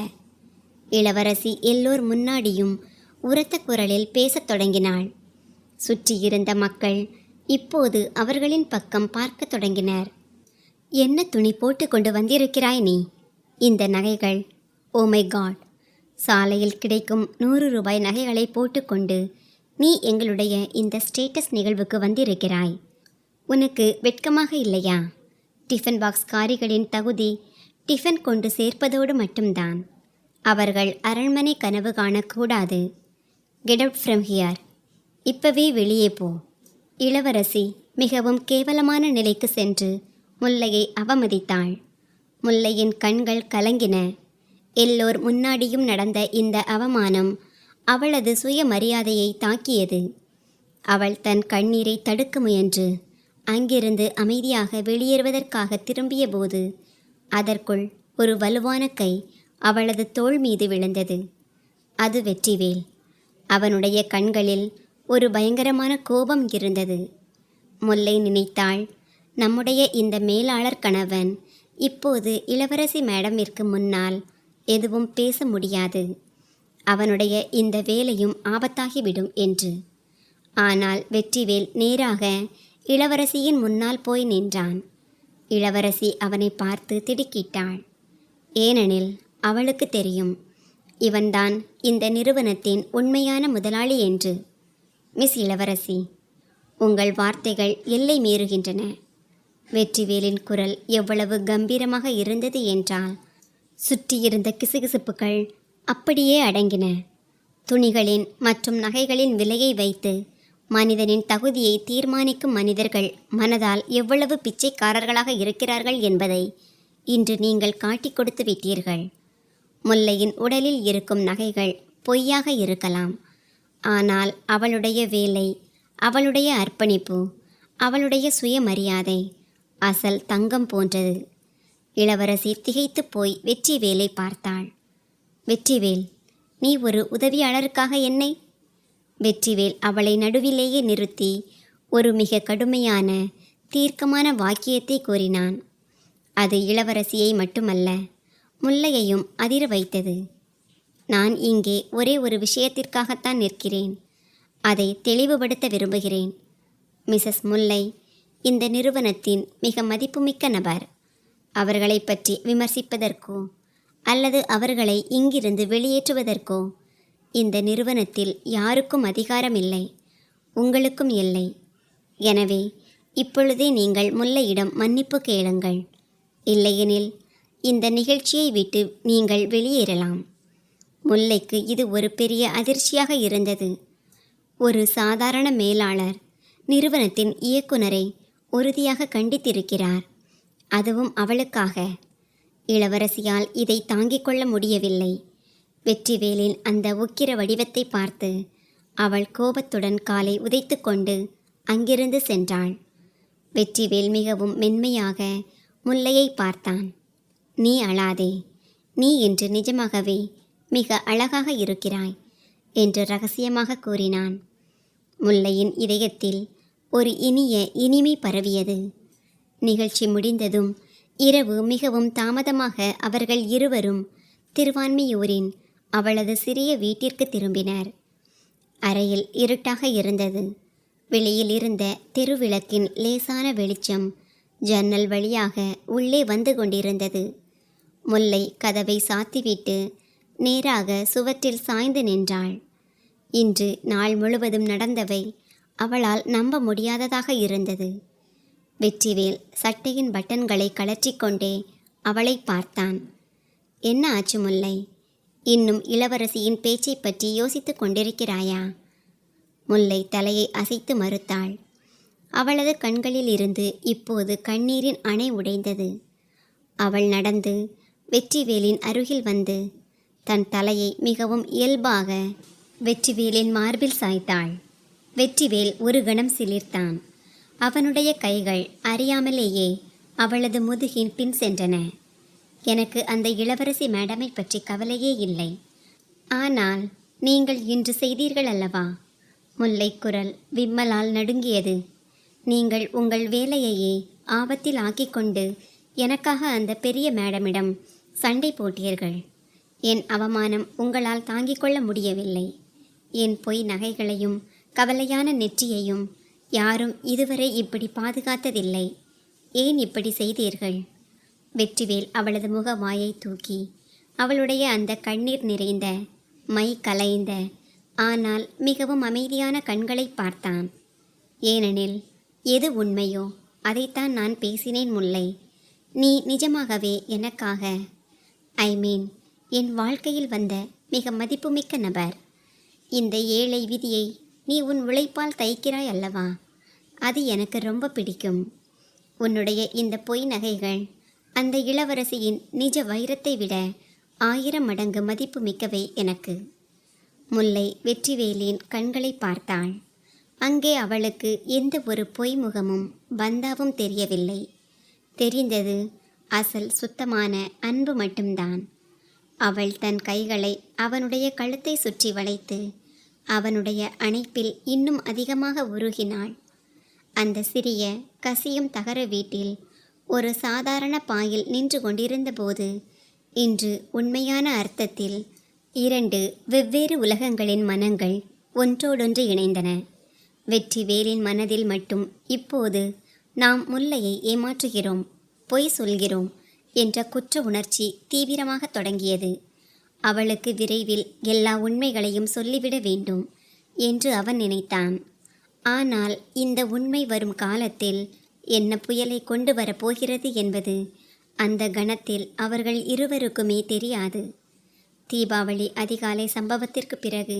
இளவரசி எல்லோர் முன்னாடியும் உரத்த குரலில் பேசத் தொடங்கினாள். சுற்றியிருந்த மக்கள் இப்போது அவர்களின் பக்கம் பார்க்கத் தொடங்கினர். என்ன துணி போட்டு கொண்டு வந்திருக்கிறாய் நீ? இந்த நகைகள், ஓ மை காட்! சாலையில் கிடைக்கும் 100 ரூபாய் நகைகளை போட்டுக்கொண்டு நீ எங்களுடைய இந்த ஸ்டேட்டஸ் நிகழ்வுக்கு வந்திருக்கிறாய். உனக்கு வெட்கமாக இல்லையா? டிஃபன் பாக்ஸ் காரிகளின் தகுதி டிஃபன் கொண்டு சேர்ப்பதோடு மட்டும்தான். அவர்கள் அரண்மனை கனவு காணக்கூடாது. Get out from here. இப்பவே வெளியே போ. இளவரசி மிகவும் கேவலமான நிலைக்கு சென்று முல்லையை அவமதித்தாள். முல்லையின் கண்கள் கலங்கின. எல்லோர் முன்னாடியும் நடந்த இந்த அவமானம் அவளது சுயமரியாதையை தாக்கியது. அவள் தன் கண்ணீரை தடுக்க முயன்று அங்கிருந்து அமைதியாக வெளியேறுவதற்காக திரும்பிய போது அதற்குள் ஒரு வலுவான கை அவளது தோள் மீது விழுந்தது. அது வெற்றிவேல். அவனுடைய கண்களில் ஒரு பயங்கரமான கோபம் இருந்தது. முல்லை நினைத்தாள், நம்முடைய இந்த மேலாளர் கணவன் இப்போது இளவரசி மேடமிற்கு முன்னால் எதுவும் பேச முடியாது. அவனுடைய இந்த வேலையும் ஆபத்தாகிவிடும் என்று. ஆனால் வெற்றிவேல் நேராக இளவரசியின் முன்னால் போய் நின்றான். இளவரசி அவனை பார்த்து திடுக்கிட்டாள். ஏனெனில் அவளுக்கு தெரியும், இவன்தான் இந்த நிறுவனத்தின் உண்மையான முதலாளி என்று. மிஸ் இளவரசி, உங்கள் வார்த்தைகள் எல்லை மீறுகின்றன. வெற்றிவேலின் குரல் எவ்வளவு கம்பீரமாக இருந்தது என்றால் சுற்றியிருந்த கிசுகிசுப்புகள் அப்படியே அடங்கின. துணிகளின் மற்றும் நகைகளின் விலையை வைத்து மனிதனின் தகுதியை தீர்மானிக்கும் மனிதர்கள் மனதால் எவ்வளவு பிச்சைக்காரர்களாக இருக்கிறார்கள் என்பதை இன்று நீங்கள் காட்டிக் கொடுத்து விட்டீர்கள். முல்லையின் உடலில் இருக்கும் நகைகள் பொய்யாக இருக்கலாம். ஆனால் அவளுடைய வேலை, அவளுடைய அர்ப்பணிப்பு, அவளுடைய சுயமரியாதை, அசல் தங்கம் போன்றது. இளவரசி திகைத்து போய் வெற்றிவேலை பார்த்தாள். வெற்றிவேல், நீ ஒரு உதவியாளருக்காக என்னை? வெற்றிவேல் அவளை நடுவிலேயே நிறுத்தி ஒரு மிக கடுமையான தீர்க்கமான வாக்கியத்தை கூறினான். அது இளவரசியை மட்டுமல்ல, முல்லையையும் அதிர வைத்தது. நான் இங்கே ஒரே ஒரு விஷயத்திற்காகத்தான் நிற்கிறேன். அதை தெளிவுபடுத்த விரும்புகிறேன். மிஸ்ஸஸ் முல்லை இந்த நிறுவனத்தின் மிக மதிப்புமிக்க நபர். அவர்களை பற்றி விமர்சிப்பதற்கோ அல்லது அவர்களை இங்கிருந்து வெளியேற்றுவதற்கோ இந்த நிறுவனத்தில் யாருக்கும் அதிகாரம் இல்லை, உங்களுக்கும் இல்லை. எனவே இப்பொழுதே நீங்கள் முல்லையிடம் மன்னிப்பு கேளுங்கள். இல்லையெனில் இந்த நிகழ்ச்சியை விட்டு நீங்கள் வெளியேறலாம். முல்லைக்கு இது ஒரு பெரிய அதிர்ச்சியாக இருந்தது. ஒரு சாதாரண மேலாளர் நிறுவனத்தின் இயக்குனரை உறுதியாக கண்டித்திருக்கிறார், அதுவும் அவளுக்காக. இளவரசியால் இதை தாங்கிக் கொள்ள முடியவில்லை. வெற்றிவேலின் அந்த உக்கிர வடிவத்தை பார்த்து அவள் கோபத்துடன் காலை உதைத்து கொண்டு அங்கிருந்து சென்றாள். வெற்றிவேல் மிகவும் மென்மையாக முல்லையை பார்த்தான். நீ அழாதே, நீ இன்று நிஜமாகவே மிக அழகாக இருக்கிறாய் என்று ரகசியமாக கூறினான். முல்லையின் இதயத்தில் ஒரு இனிய இனிமை பரவியது. நிகழ்ச்சி முடிந்ததும் இரவு மிகவும் தாமதமாக அவர்கள் இருவரும் திருவான்மியூரின் அவளது சிறிய வீட்டிற்கு திரும்பினர். அறையில் இருட்டாக இருந்தது. வெளியில் இருந்த தெருவிளக்கின் லேசான வெளிச்சம் ஜன்னல் வழியாக உள்ளே வந்து கொண்டிருந்தது. முல்லை கதவை சாத்திவிட்டு நேராக சுவற்றில் சாய்ந்து நின்றாள். இன்று நாள் முழுவதும் நடந்தவை அவளால் நம்ப முடியாததாக இருந்தது. வெற்றிவேல் சட்டையின் பட்டன்களை கழற்றிக்கொண்டே அவளை பார்த்தான். என்ன ஆச்சு முல்லை? இன்னும் இளவரசியின் பேச்சை பற்றி யோசித்து கொண்டிருக்கிறாயா? முல்லை தலையை அசைத்து மறுத்தாள். அவளது கண்களில் இருந்து இப்போது கண்ணீரின் அணை உடைந்தது. அவள் நடந்து வெற்றிவேலின் அருகில் வந்து தன் தலையை மிகவும் இயல்பாக வெற்றிவேலின் மார்பில் சாய்த்தாள். வெற்றிவேல் ஒரு கணம் சிலிர்த்தான். அவனுடைய கைகள் அறியாமலேயே அவளது முதுகின் பின் சென்றன. எனக்கு அந்த இளவரசி மேடமை பற்றி கவலையே இல்லை. ஆனால் நீங்கள் இன்று செய்தீர்கள் அல்லவா? முல்லை குரல் விம்மலால் நடுங்கியது. நீங்கள் உங்கள் வேலையையே ஆபத்தில் ஆக்கிக்கொண்டு எனக்காக அந்த பெரிய மேடமிடம் சண்டை போட்டீர்கள். என் அவமானம் உங்களால் தாங்கிக் கொள்ள முடியவில்லை. என் பொய் நகைகளையும் கவலையான நெற்றியையும் யாரும் இதுவரை இப்படி பாதுகாத்ததில்லை. ஏன் இப்படி செய்தீர்கள்? வெற்றிவேல் அவளது முகவாயை தூக்கி அவளுடைய அந்த கண்ணீர் நிறைந்த மை கலைந்த ஆனால் மிகவும் அமைதியான கண்களை பார்த்தான். ஏனெனில் எது உண்மையோ அதைத்தான் நான் பேசினேன் முல்லை. நீ நிஜமாகவே எனக்காக, என் வாழ்க்கையில் வந்த மிக மதிப்புமிக்க நபர். இந்த ஏழை விதியை நீ உன் உழைப்பால் தைக்கிறாய் அல்லவா? அது எனக்கு ரொம்ப பிடிக்கும். உன்னுடைய இந்த பொய் நகைகள் அந்த இளவரசியின் நிஜ வைரத்தை விட 1000 மடங்கு மதிப்பு மிக்கவை எனக்கு. முல்லை வெற்றிவேலின் கண்களை பார்த்தாள். அங்கே அவளுக்கு எந்த ஒரு பொய் முகமும் பந்தாவும் தெரியவில்லை. தெரிந்தது அசல் சுத்தமான அன்பு மட்டும்தான். அவள் தன் கைகளை அவனுடைய கழுத்தை சுற்றி வளைத்து அவனுடைய அணைப்பில் இன்னும் அதிகமாக உருகினாள். அந்த சிறிய கசியும் தகர வீட்டில் ஒரு சாதாரண பாயில் நின்று கொண்டிருந்தபோது இன்று உண்மையான அர்த்தத்தில் 2 வெவ்வேறு உலகங்களின் மனங்கள் ஒன்றோடொன்று இணைந்தன. வெற்றிவேலின் மனதில் மட்டும் இப்போது நாம் முல்லையை ஏமாற்றுகிறோம், பொய் சொல்கிறோம் என்ற குற்ற உணர்ச்சி தீவிரமாக தொடங்கியது. அவளுக்கு விரைவில் எல்லா உண்மைகளையும் சொல்லிவிட வேண்டும் என்று அவன் நினைத்தான். ஆனால் இந்த உண்மை வரும் காலத்தில் என்ன புயலை கொண்டு வரப்போகிறது என்பது அந்த கணத்தில் அவர்கள் இருவருக்குமே தெரியாது. தீபாவளி அதிகாலை சம்பவத்திற்கு பிறகு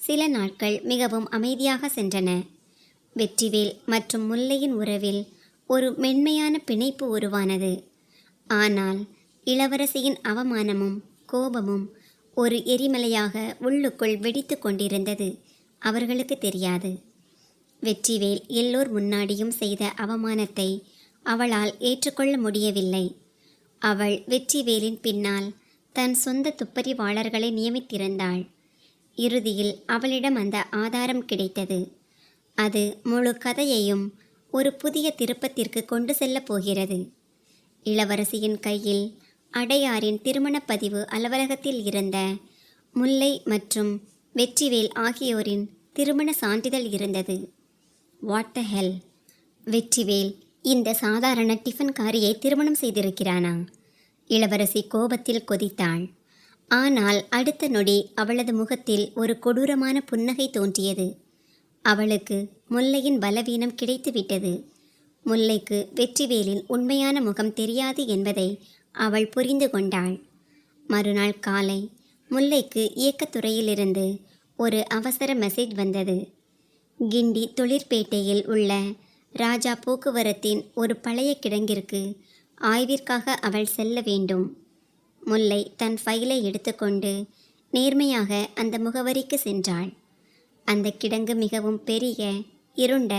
சில நாட்கள் மிகவும் அமைதியாக சென்றன. வெற்றிவேல் மற்றும் முல்லையின் உறவில் ஒரு மென்மையான பிணைப்பு உருவானது. ஆனால் இளவரசியின் அவமானமும் கோபமும் ஒரு எரிமலையாக உள்ளுக்குள் வெடித்து கொண்டிருந்தது அவர்களுக்கு தெரியாது. வெற்றிவேல் எல்லோர் முன்னாடியும் செய்த அவமானத்தை அவளால் ஏற்றுக்கொள்ள முடியவில்லை. அவள் வெற்றிவேலின் பின்னால் தன் சொந்த துப்பறிவாளர்களை நியமித்திருந்தாள். இறுதியில் அவளிடம் அந்த ஆதாரம் கிடைத்தது. அது முழு கதையையும் ஒரு புதிய திருப்பத்திற்கு கொண்டு செல்லப் போகிறது. இளவரசியின் கையில் அடையாரின் திருமணப்பதிவு அலுவலகத்தில் இருந்த முல்லை மற்றும் வெற்றிவேல் ஆகியோரின் திருமண சான்றிதழ் இருந்தது. வாட் த ஹெல்! வெற்றிவேல் இந்த சாதாரண டிஃபன்காரியை திருமணம் செய்திருக்கிறானா? இளவரசி கோபத்தில் கொதித்தாள். ஆனால் அடுத்த நொடி அவளது முகத்தில் ஒரு கொடூரமான புன்னகை தோன்றியது. அவளுக்கு முல்லையின் பலவீனம் கிடைத்துவிட்டது. முல்லைக்கு வெற்றிவேலின் உண்மையான முகம் தெரியாது என்பதை அவள் புரிந்து கொண்டாள். மறுநாள் காலை முல்லைக்கு இயக்கத்துறையிலிருந்து ஒரு அவசர மெசேஜ் வந்தது. கிண்டி தொழிற்பேட்டையில் உள்ள ராஜா போக்குவரத்தின் ஒரு பழைய கிடங்கிற்கு ஆய்விற்காக அவள் செல்ல வேண்டும். முல்லை தன் ஃபைலை எடுத்துக்கொண்டு நேர்மையாக அந்த முகவரிக்கு சென்றாள். அந்த கிடங்கு மிகவும் பெரிய, இருண்ட,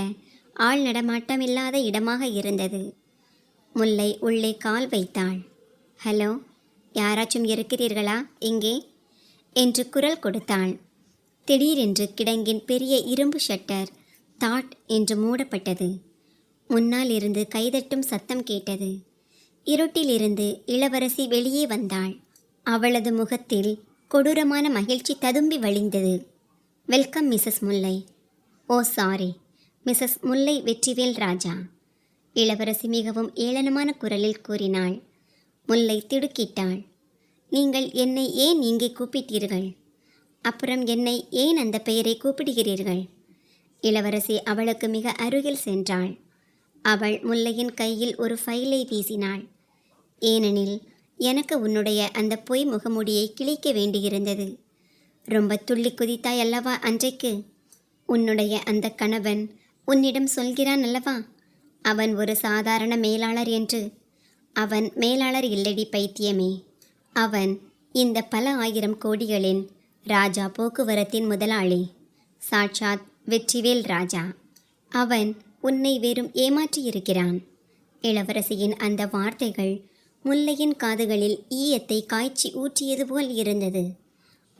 ஆள் நடமாட்டமில்லாத இடமாக இருந்தது. முல்லை உள்ளே கால் வைத்தாள். ஹலோ, யாராச்சும் இருக்கிறீர்களா இங்கே என்று குரல் கொடுத்தாள். திடீரென்று கிடங்கின் பெரிய இரும்பு ஷட்டர் தாட் என்று மூடப்பட்டது. முன்னால் இருந்து கைதட்டும் சத்தம் கேட்டது. இருட்டிலிருந்து இளவரசி வெளியே வந்தாள். அவளது முகத்தில் கொடூரமான மகிழ்ச்சி ததும்பி வழிந்தது. வெல்கம் மிஸ்ஸஸ் முல்லை. ஓ சாரி, மிஸ்ஸஸ் முல்லை வெற்றிவேல் ராஜா. இளவரசி மிகவும் ஏளனமான குரலில் கூறினாள். முல்லை திடுக்கிட்டாள். நீங்கள் என்னை ஏன் இங்கே கூப்பிட்டீர்கள்? அப்புறம் என்னை ஏன் அந்த பெயரை கூப்பிடுகிறீர்கள்? இளவரசி அவளுக்கு மிக அருகில் சென்றாள். அவள் முல்லையின் கையில் ஒரு ஃபைலை வீசினாள். ஏனெனில் எனக்கு உன்னுடைய அந்த பொய் முகமூடியை கிழிக்க வேண்டியிருந்தது. ரொம்ப துள்ளி குதித்தாய் அல்லவா அன்றைக்கு? உன்னுடைய அந்த கணவன் உன்னிடம் சொல்கிறான் அல்லவா, அவன் ஒரு சாதாரண மேலாளர் என்று. அவன் மேலாளர் இல்லடி பைத்தியமே. அவன் இந்த பல 1000 கோடிகளின் ராஜா போக்குவரத்தின் முதலாளி, சாட்சாத் வெற்றிவேல் ராஜா. அவன் உன்னை வெறும் ஏமாற்றியிருக்கிறான். இளவரசியின் அந்த வார்த்தைகள் முல்லையின் காதுகளில் ஈயத்தை காய்ச்சி ஊற்றியது போல் இருந்தது.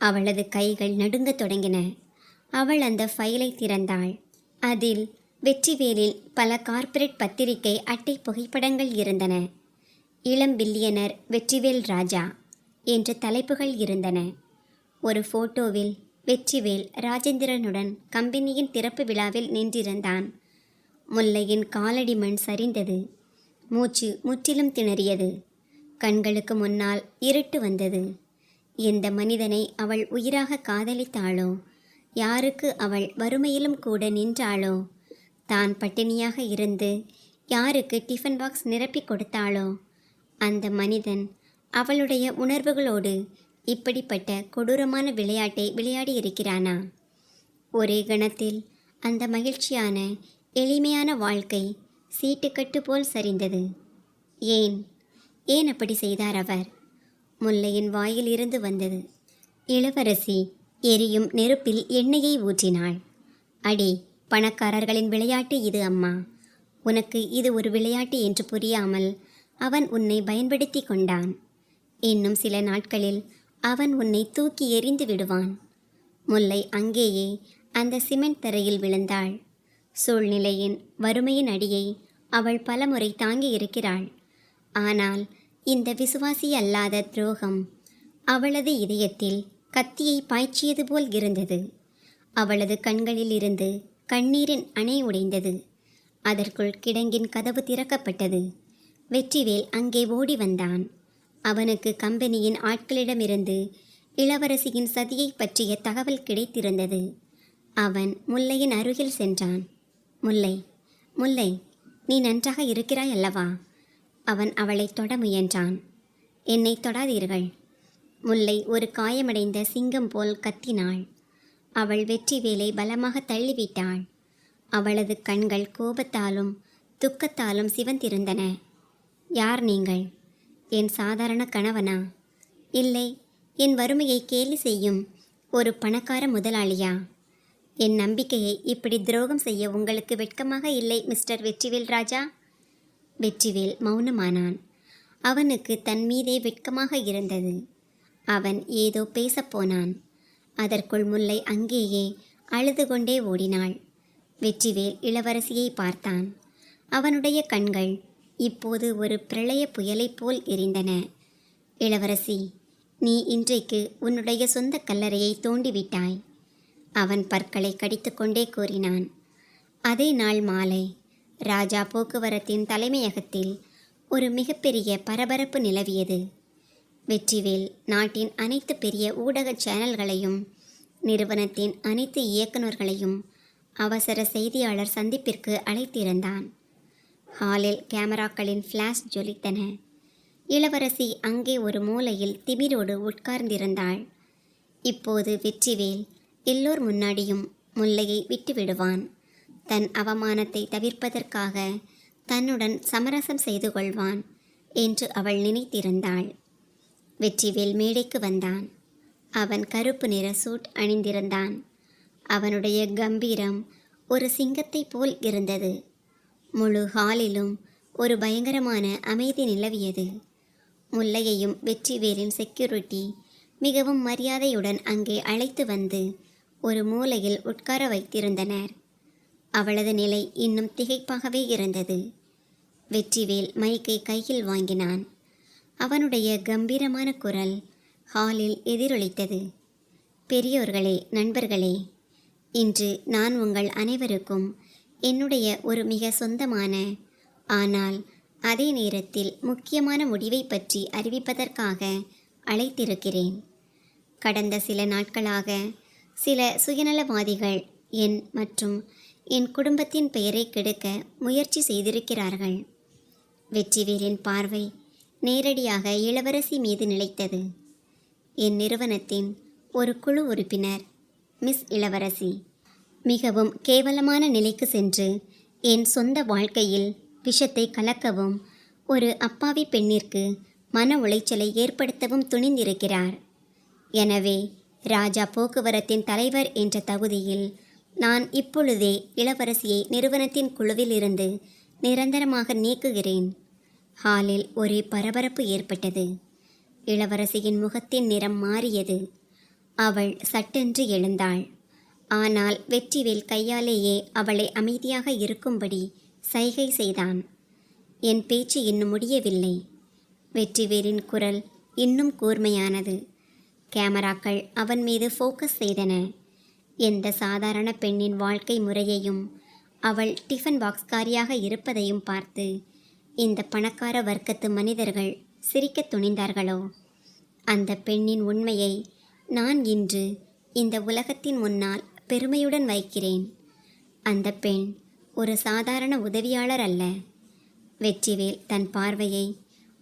அவளது கைகள் நடுங்கத் தொடங்கின. அவள் அந்த ஃபைலை திறந்தாள். அதில் வெற்றிவேலில் பல கார்ப்பரேட் பத்திரிகை அட்டை புகைப்படங்கள் இருந்தன. இளம் பில்லியனர் வெற்றிவேல் ராஜா என்ற தலைப்புகள் இருந்தன. ஒரு ஃபோட்டோவில் வெற்றிவேல் ராஜேந்திரனுடன் கம்பெனியின் திறப்பு விழாவில் நின்றிருந்தான். முல்லையின் காலடி மண் சரிந்தது. மூச்சு முற்றிலும் திணறியது. கண்களுக்கு முன்னால் இருட்டு வந்தது. எந்த மனிதனை அவள் உயிராக காதலித்தாளோ, யாருக்கு அவள் வறுமையிலும் கூட நின்றாளோ, தான் பட்டினியாக இருந்து யாருக்கு டிஃபன் பாக்ஸ் நிரப்பி கொடுத்தாளோ, அந்த மனிதன் அவளுடைய உணர்வுகளோடு இப்படிப்பட்ட கொடூரமான விளையாட்டை விளையாடி இருக்கிறானா? ஒரே கணத்தில் அந்த மகிழ்ச்சியான எளிமையான வாழ்க்கை சீட்டுக்கட்டு போல் சரிந்தது. ஏன் ஏன் அப்படி செய்தார் அவர்? முல்லையின் வாயில் இருந்து வந்தது. இளவரசி எரியும் நெருப்பில் எண்ணெயை ஊற்றினாள். அடி, பணக்காரர்களின் விளையாட்டு இது அம்மா. உனக்கு இது ஒரு விளையாட்டு என்று புரியாமல் அவன் உன்னை பயன்படுத்தி கொண்டான். இன்னும் சில நாட்களில் அவன் உன்னை தூக்கி எறிந்து விடுவான். முல்லை அங்கேயே அந்த சிமெண்ட் தரையில் விழுந்தாள். சூழ்நிலையின் வறுமையின் அடியை அவள் பலமுறை தாங்கி இருக்கிறாள். ஆனால் இந்த விசுவாசி அல்லாத துரோகம் அவளது இதயத்தில் கத்தியை பாய்ச்சியது போல் இருந்தது. அவளது கண்களில் இருந்து கண்ணீரின் அணை உடைந்தது. அதற்குள் கிடங்கின் கதவு திறக்கப்பட்டது. வெற்றிவேல் அங்கே ஓடி வந்தான். அவனுக்கு கம்பெனியின் ஆட்களிடமிருந்து இளவரசியின் சதியை பற்றிய தகவல் கிடைத்திருந்தது. அவன் முல்லையின் அருகில் சென்றான். முல்லை, முல்லை, நீ நன்றாக இருக்கிறாய் அல்லவா? அவன் அவளை தொட முயன்றான். என்னை தொடாதீர்கள். முல்லை ஒரு காயமடைந்த சிங்கம் போல் கத்தினாள். அவள் வெற்றிவேலை பலமாக தள்ளிவிட்டாள். அவளது கண்கள் கோபத்தாலும் துக்கத்தாலும் சிவந்திருந்தன. யார் நீங்கள்? என் சாதாரண கணவனா? இல்லை, என் வறுமையை கேலி செய்யும் ஒரு பணக்கார முதலாளியா? என் நம்பிக்கையை இப்படி துரோகம் செய்ய உங்களுக்கு வெட்கமாக இல்லை மிஸ்டர் வெற்றிவேல் ராஜா? வெற்றிவேல் மௌனமானான். அவனுக்கு தன் மீதே வெட்கமாக இருந்தது. அவன் ஏதோ பேசப்போனான். அதற்குள் முல்லை அங்கேயே அழுது கொண்டே ஓடினாள். வெற்றிவேல் இளவரசியை பார்த்தான். அவனுடைய கண்கள் இப்போது ஒரு பிரளய புயலைப் போல் எரிந்தன. இளவரசி, நீ இன்றைக்கு உன்னுடைய சொந்த கல்லறையை தோண்டிவிட்டாய். அவன் பற்களை கடித்துக்கொண்டே கூறினான். அதே நாள் மாலை ராஜா போக்குவரத்தின் தலைமையகத்தில் ஒரு மிகப்பெரிய பரபரப்பு நிலவியது. வெற்றிவேல் நாட்டின் அனைத்து பெரிய ஊடக சேனல்களையும் நிறுவனத்தின் அனைத்து இயக்குநர்களையும் அவசர செய்தியாளர் சந்திப்பிற்கு அழைத்திருந்தான். ஹாலில் கேமராக்களின் ஃப்ளாஷ் ஜொலித்தன. இளவரசி அங்கே ஒரு மூலையில் திமிரோடு உட்கார்ந்திருந்தாள். இப்போது வெற்றிவேல் எல்லோர் முன்னாடியும் முல்லையை விட்டுவிடுவான். தன் அவமானத்தை தவிர்ப்பதற்காக தன்னுடன் சமரசம் செய்து கொள்வான் என்று அவள் நினைத்திருந்தாள். வெற்றிவேல் மேடைக்கு வந்தான். அவன் கருப்பு நிற சூட் அணிந்திருந்தான். அவனுடைய கம்பீரம் ஒரு சிங்கத்தைப் போல் இருந்தது. முழு ஹாலிலும் ஒரு பயங்கரமான அமைதி நிலவியது. முல்லையையும் வெற்றிவேலின் செக்யூரிட்டி மிகவும் மரியாதையுடன் அங்கே அழைத்து வந்து ஒரு மூலையில் உட்கார வைத்திருந்தனர். அவளது நிலை இன்னும் திகைப்பாகவே இருந்தது. வெற்றிவேல் மைக்கை கையில் வாங்கினான். அவனுடைய கம்பீரமான குரல் ஹாலில் எதிரொலித்தது. பெரியோர்களே, நண்பர்களே, இன்று நான் உங்கள் அனைவருக்கும் என்னுடைய ஒரு மிக சொந்தமான ஆனால் அதே நேரத்தில் முக்கியமான முடிவை பற்றி அறிவிப்பதற்காக அழைத்திருக்கிறேன். கடந்த சில நாட்களாக சில சுயநலவாதிகள் என் மற்றும் என் குடும்பத்தின் பெயரை கெடுக்க முயற்சி செய்திருக்கிறார்கள். வெற்றிவேலின் பார்வை நேரடியாக இளவரசி மீது நிலைத்தது. என் நிறுவனத்தின் ஒரு குழு உறுப்பினர் மிஸ் இளவரசி மிகவும் கேவலமான நிலைக்கு சென்று என் சொந்த வாழ்க்கையில் விஷத்தை கலக்கவும் ஒரு அப்பாவி பெண்ணிற்கு மன உளைச்சலை ஏற்படுத்தவும் துணிந்திருக்கிறார். எனவே ராஜா போக்குவரத்தின் தலைவர் என்ற தகுதியில் நான் இப்பொழுதே இளவரசியை நிறுவனத்தின் குழுவில் இருந்து நிரந்தரமாக நீக்குகிறேன். ஹாலில் ஒரே பரபரப்பு ஏற்பட்டது. இளவரசியின் முகத்தின் நிறம் மாறியது. அவள் சட்டென்று எழுந்தாள். ஆனால் வெற்றிவேல் கையாலேயே அவளை அமைதியாக இருக்கும்படி சைகை செய்தான். என் பேச்சு இன்னும் முடியவில்லை. வெற்றிவேலின் குரல் இன்னும் கூர்மையானது. கேமராக்கள் அவன் மீது ஃபோக்கஸ் செய்தன. எந்த சாதாரண பெண்ணின் வாழ்க்கை முறையையும் அவள் டிஃபன் பாக்ஸ்காரியாக இருப்பதையும் பார்த்து இந்த பணக்கார வர்க்கத்து மனிதர்கள் சிரிக்க துணிந்தார்களோ? அந்த பெண்ணின் உண்மையை நான் இன்று இந்த உலகத்தின் முன்னால் பெருமையுடன் வைக்கிறேன். அந்த பெண் ஒரு சாதாரண உதவியாளர் அல்ல. வெற்றிவேல் தன் பார்வையை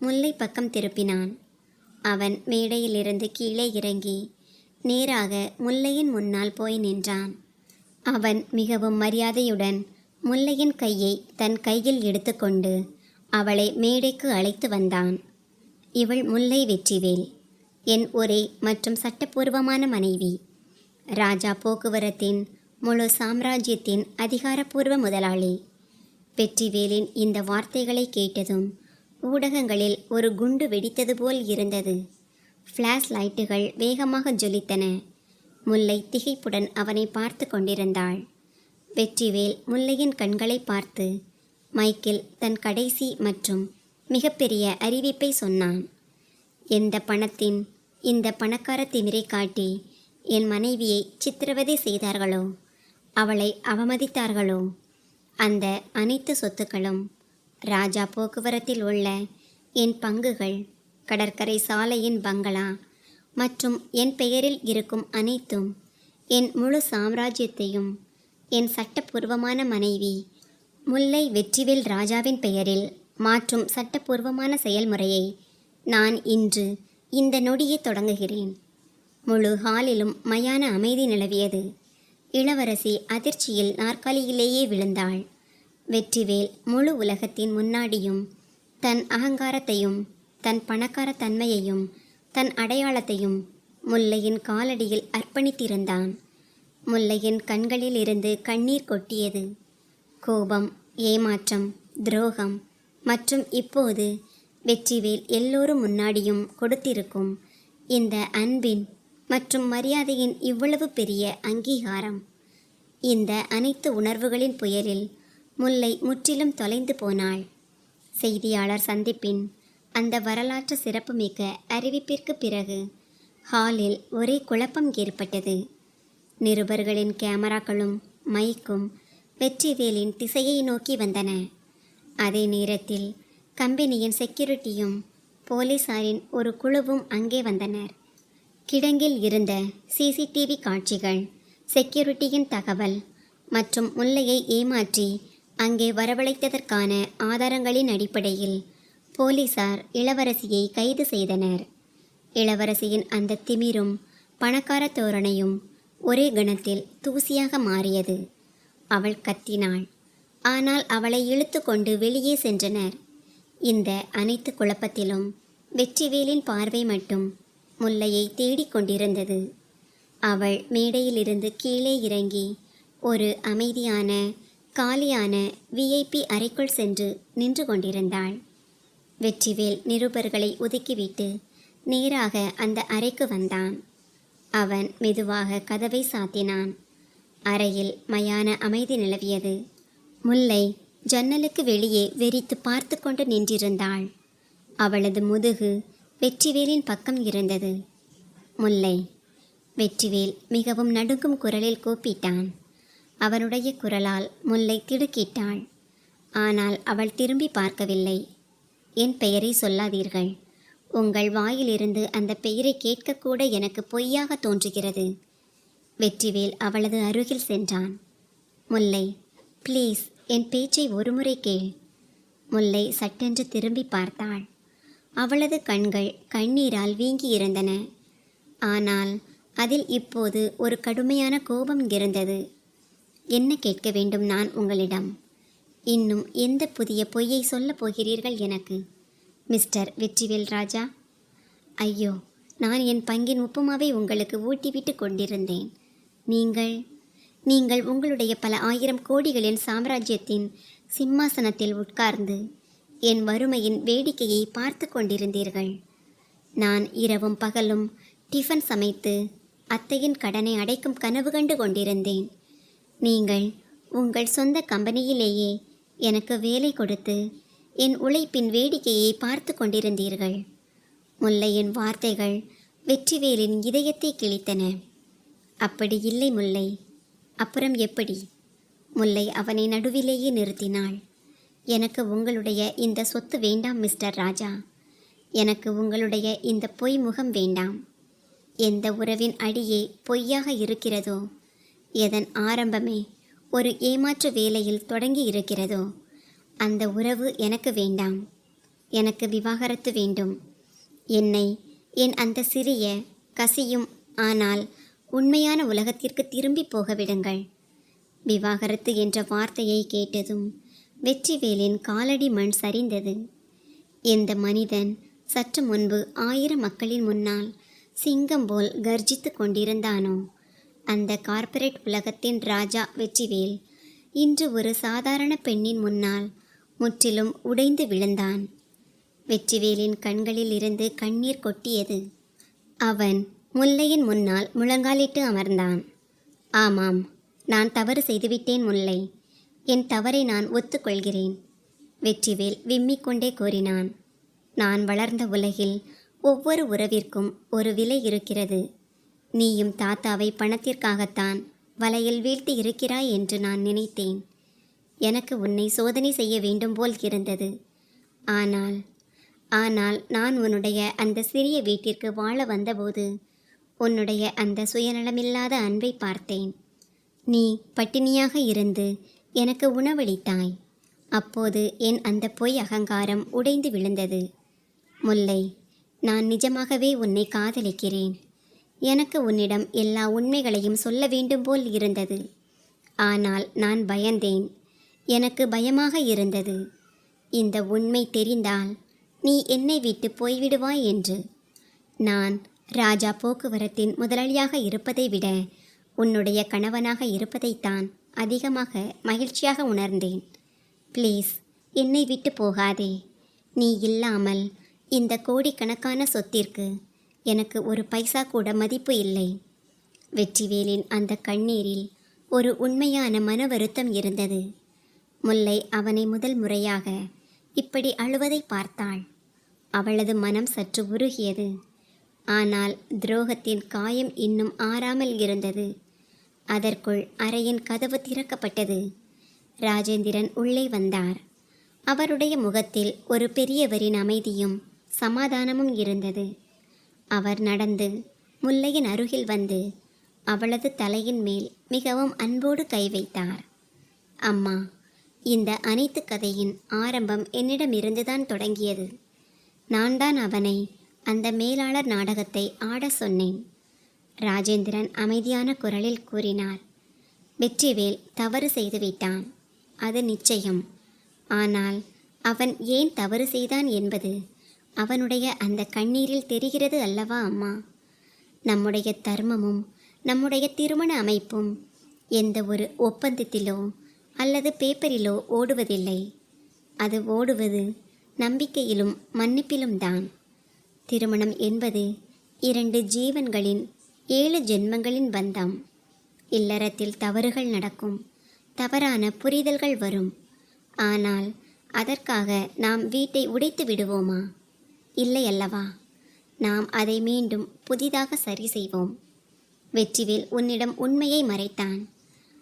முல்லை பக்கம் திருப்பினான். அவன் மேடையிலிருந்து கீழே இறங்கி நேராக முல்லையின் முன்னால் போய் நின்றான். அவன் மிகவும் மரியாதையுடன் முல்லையின் கையை தன் கையில் எடுத்துக்கொண்டு அவளை மேடைக்கு அழைத்து வந்தான். இவள் முல்லை வெற்றிவேல், என் ஒரே மற்றும் சட்டப்பூர்வமான மனைவி. ராஜா போக்குவரத்தின் முழு சாம்ராஜ்யத்தின் அதிகாரப்பூர்வ முதலாளி. வெற்றிவேலின் இந்த வார்த்தைகளை கேட்டதும் ஊடகங்களில் ஒரு குண்டு வெடித்தது போல் இருந்தது. ஃப்ளாஷ் லைட்டுகள் வேகமாக ஜொலித்தன. முல்லை திகைப்புடன் அவனை பார்த்து கொண்டிருந்தாள். வெற்றிவேல் முல்லையின் கண்களை பார்த்து மைக்கில் தன் கடைசி மற்றும் மிகப்பெரிய அறிவிப்பை சொன்னான். எந்த பணத்தின் இந்த பணக்கார திமிரை காட்டி என் மனைவியை சித்திரவதை செய்தார்களோ, அவளை அவமதித்தார்களோ, அந்த அனைத்து சொத்துக்களும், ராஜா போக்குவரத்தில் உள்ள என் பங்குகள், கடற்கரை சாலையின் பங்களா மற்றும் என் பெயரில் இருக்கும் அனைத்தும், என் முழு சாம்ராஜ்யத்தையும் என் சட்டப்பூர்வமான மனைவி முல்லை வெற்றிவேல் ராஜாவின் பெயரில் மாற்றும் சட்டப்பூர்வமான செயல்முறையை நான் இன்று இந்த நொடியை தொடங்குகிறேன். முழு ஹாலிலும் மயான அமைதி நிலவியது. இளவரசி அதிர்ச்சியில் நாற்காலியிலேயே விழுந்தாள். வெற்றிவேல் முழு உலகத்தின் முன்னாடியும் தன் அகங்காரத்தையும் தன் பணக்கார தன்மையையும் தன் அடையாளத்தையும் முல்லையின் காலடியில் அர்ப்பணித்திருந்தான். முல்லையின் கண்களில் இருந்து கண்ணீர் கொட்டியது. கோபம், ஏமாற்றம், துரோகம் மற்றும் இப்போது வெற்றிவேல் எல்லோரும் முன்னாடியும் கொடுத்திருக்கும் இந்த அன்பின் மற்றும் மரியாதையின் இவ்வளவு பெரிய அங்கீகாரம். இந்த அனைத்து உணர்வுகளின் புயலில் முல்லை முற்றிலும் தொலைந்து போனாள். செய்தியாளர் சந்திப்பின் அந்த வரலாற்று சிறப்புமிக்க அறிவிப்பிற்கு பிறகு ஹாலில் ஒரே குழப்பம் ஏற்பட்டது. நிருபர்களின் கேமராக்களும் மைக்கும் வெற்றிவேலின் திசையை நோக்கி வந்தன. அதே நேரத்தில் கம்பெனியின் செக்யூரிட்டியும் போலீசாரின் ஒரு குழுவும் அங்கே வந்தனர். கிடங்கில் இருந்த சிசிடிவி காட்சிகள், செக்யூரிட்டியின் தகவல் மற்றும் முல்லையை ஏமாற்றி அங்கே வரவழைத்ததற்கான ஆதாரங்களின் அடிப்படையில் போலீசார் இளவரசியை கைது செய்தனர். இளவரசியின் அந்த திமிரும் பணக்கார தோரணையும் ஒரே கணத்தில் தூசியாக மாறியது. அவள் கத்தினாள். ஆனால் அவளை இழுத்து கொண்டு வெளியே சென்றனர். இந்த அனைத்து குழப்பத்திலும் வெற்றிவேலின் பார்வை மட்டும் முல்லையை தேடிக்கொண்டிருந்தது. அவள் மேடையிலிருந்து கீழே இறங்கி ஒரு அமைதியான காலியான விஐபி அறைக்குள் சென்று நின்று கொண்டிருந்தாள். வெற்றிவேல் நிருபர்களை ஒதுக்கிவிட்டு நேராக அந்த அறைக்கு வந்தான். அவன் மெதுவாக கதவை சாத்தினான். அறையில் மயான அமைதி நிலவியது. முல்லை ஜன்னலுக்கு வெளியே வெறித்து பார்த்து கொண்டு நின்றிருந்தாள். அவளது முதுகு வெற்றிவேலின் பக்கம் இருந்தது. முல்லை. வெற்றிவேல் மிகவும் நடுங்கும் குரலில் கூப்பிட்டான். அவனுடைய குரலால் முல்லை திடுக்கிட்டாள். ஆனால் அவள் திரும்பி பார்க்கவில்லை. என் பெயரை சொல்லாதீர்கள். உங்கள் வாயிலிருந்து அந்த பெயரை கேட்கக்கூட எனக்கு பொய்யாக தோன்றுகிறது. வெற்றிவேல் அவளது அருகில் சென்றான். முல்லை, ப்ளீஸ் என் பேச்சை ஒருமுறை கேள். முல்லை சட்டென்று திரும்பி பார்த்தாள். அவளது கண்கள் கண்ணீரால் வீங்கியிருந்தன. ஆனால் அதில் இப்போது ஒரு கடுமையான கோபம் இருந்தது. என்ன கேட்க வேண்டும் நான் உங்களிடம்? இன்னும் எந்த புதிய பொய்யை சொல்லப் போகிறீர்கள் எனக்கு, மிஸ்டர் வெற்றிவேல் ராஜா? ஐயோ, நான் என் பங்கின் உப்புமாவை உங்களுக்கு ஊட்டிவிட்டு கொண்டிருந்தேன். நீங்கள் உங்களுடைய பல 1000 கோடிகளின் சாம்ராஜ்யத்தின் சிம்மாசனத்தில் உட்கார்ந்து என் வறுமையின் வேடிக்கையை பார்த்து கொண்டிருந்தீர்கள். நான் இரவும் பகலும் டிஃபன் சமைத்து அத்தையின் கடனை அடைக்கும் கனவு கண்டு கொண்டிருந்தேன். நீங்கள் உங்கள் சொந்த கம்பெனியிலேயே எனக்கு வேலை கொடுத்து என் உழைப்பின் வேடிக்கையை பார்த்து கொண்டிருந்தீர்கள். முல்லையின் வார்த்தைகள் வெற்றிவேலின் இதயத்தை கிழித்தன. அப்படி இல்லை முல்லை. அப்புறம் எப்படி? முல்லை அவனை நடுவிலேயே நிறுத்தினாள். எனக்கு உங்களுடைய இந்த சொத்து வேண்டாம் மிஸ்டர் ராஜா. எனக்கு உங்களுடைய இந்த பொய் முகம் வேண்டாம். எந்த உறவின் அடியே பொய்யாக இருக்கிறதோ, எதன் ஆரம்பமே ஒரு ஏமாற்று வேலையில் தொடங்கி இருக்கிறதோ, அந்த உறவு எனக்கு வேண்டாம். எனக்கு விவாகரத்து வேண்டும். என்னை என் அந்த சிறிய கசியும் ஆனால் உண்மையான உலகத்திற்கு திரும்பி போக விடுங்கள். விவாகரத்து என்ற வார்த்தையை கேட்டதும் வெற்றிவேலின் காலடி மண் சரிந்தது. இந்த மனிதன் சற்று முன்பு 1000 மக்களின் முன்னால் சிங்கம் போல் கர்ஜித்து கொண்டிருந்தானோ, அந்த கார்ப்பரேட் உலகத்தின் ராஜா வெற்றிவேல் இன்று ஒரு சாதாரண பெண்ணின் முன்னால் முற்றிலும் உடைந்து விழுந்தான். வெற்றிவேலின் கண்களில் இருந்து கண்ணீர் கொட்டியது. அவன் முல்லையின் முன்னால் முழங்காலிட்டு அமர்ந்தான். ஆமாம், நான் தவறு செய்துவிட்டேன் முல்லை. என் தவறை நான் ஒத்துக்கொள்கிறேன். வெற்றிவேல் விம்மிக்கொண்டே கூறினான். நான் வளர்ந்த உலகில் ஒவ்வொரு உறவிற்கும் ஒரு விலை இருக்கிறது. நீயும் தாத்தாவை பணத்திற்காகத்தான் வலையில் வீழ்த்தி இருக்கிறாய் என்று நான் நினைத்தேன். எனக்கு உன்னை சோதனை செய்ய வேண்டும் போல் இருந்தது. ஆனால் நான் உன்னுடைய அந்த சிறிய வீட்டிற்கு வாழ வந்தபோது உன்னுடைய அந்த சுயநலமில்லாத அன்பை பார்த்தேன். நீ பட்டினியாக இருந்து எனக்கு உணவளித்தாய். அப்போது என் அந்த பொய் அகங்காரம் உடைந்து விழுந்தது. முல்லை, நான் நிஜமாகவே உன்னை காதலிக்கிறேன். எனக்கு உன்னிடம் எல்லா உண்மைகளையும் சொல்ல வேண்டும் போல் இருந்தது. ஆனால் நான் பயந்தேன். எனக்கு பயமாக இருந்தது. இந்த உண்மை தெரிந்தால் நீ என்னை விட்டு போய்விடுவாய் என்று. நான் ராஜா போக்குவரத்தின் முதலாளியாக இருப்பதை விட உன்னுடைய கணவனாக இருப்பதைத்தான் அதிகமாக மகிழ்ச்சியாக உணர்ந்தேன். ப்ளீஸ் என்னை விட்டு போகாதே. நீ இல்லாமல் இந்த கோடிக்கணக்கான சொத்திற்கு எனக்கு ஒரு பைசா கூட மதிப்பு இல்லை. வெற்றிவேலின் அந்த கண்ணீரில் ஒரு உண்மையான மன வருத்தம் இருந்தது. முல்லை அவனை முதல் முறையாக இப்படி அழுவதை பார்த்தாள். அவளது மனம் சற்று உருகியது. ஆனால் துரோகத்தின் காயம் இன்னும் ஆறாமல் இருந்தது. அதற்குள் அறையின் கதவு திறக்கப்பட்டது. ராஜேந்திரன் உள்ளே வந்தார். அவருடைய முகத்தில் ஒரு பெரியவரின் அமைதியும் சமாதானமும் இருந்தது. அவர் நடந்து முல்லையின் அருகில் வந்து அவளது தலையின் மேல் மிகவும் அன்போடு கை வைத்தார். அம்மா, இந்த அனைத்து கதையின் ஆரம்பம் என்னிடமிருந்துதான் தொடங்கியது. நான் தான் அவனை அந்த மேலாளர் நாடகத்தை ஆட சொன்னேன். ராஜேந்திரன் அமைதியான குரலில் கூறினார். வெற்றிவேல் தவறு செய்துவிட்டான், அது நிச்சயம். ஆனால் அவன் ஏன் தவறு செய்தான் என்பது அவனுடைய அந்த கண்ணீரில் தெரிகிறது அல்லவா அம்மா? நம்முடைய தர்மமும் நம்முடைய திருமண அமைப்பும் எந்த ஒரு ஒப்பந்தத்திலோ அல்லது பேப்பரிலோ ஓடுவதில்லை. அது ஓடுவது நம்பிக்கையிலும் மன்னிப்பிலும் தான். திருமணம் என்பது 2 ஜீவன்களின் 7 ஜென்மங்களின் பந்தம். இல்லறத்தில் தவறுகள் நடக்கும், தவறான புரிதல்கள் வரும். ஆனால் அதற்காக நாம் வீட்டை உடைத்து விடுவோமா? இல்லை அல்லவா? நாம் அதை மீண்டும் புதிதாக சரி செய்வோம். வெற்றிவேல் உன்னிடம் உண்மையை மறைத்தான்.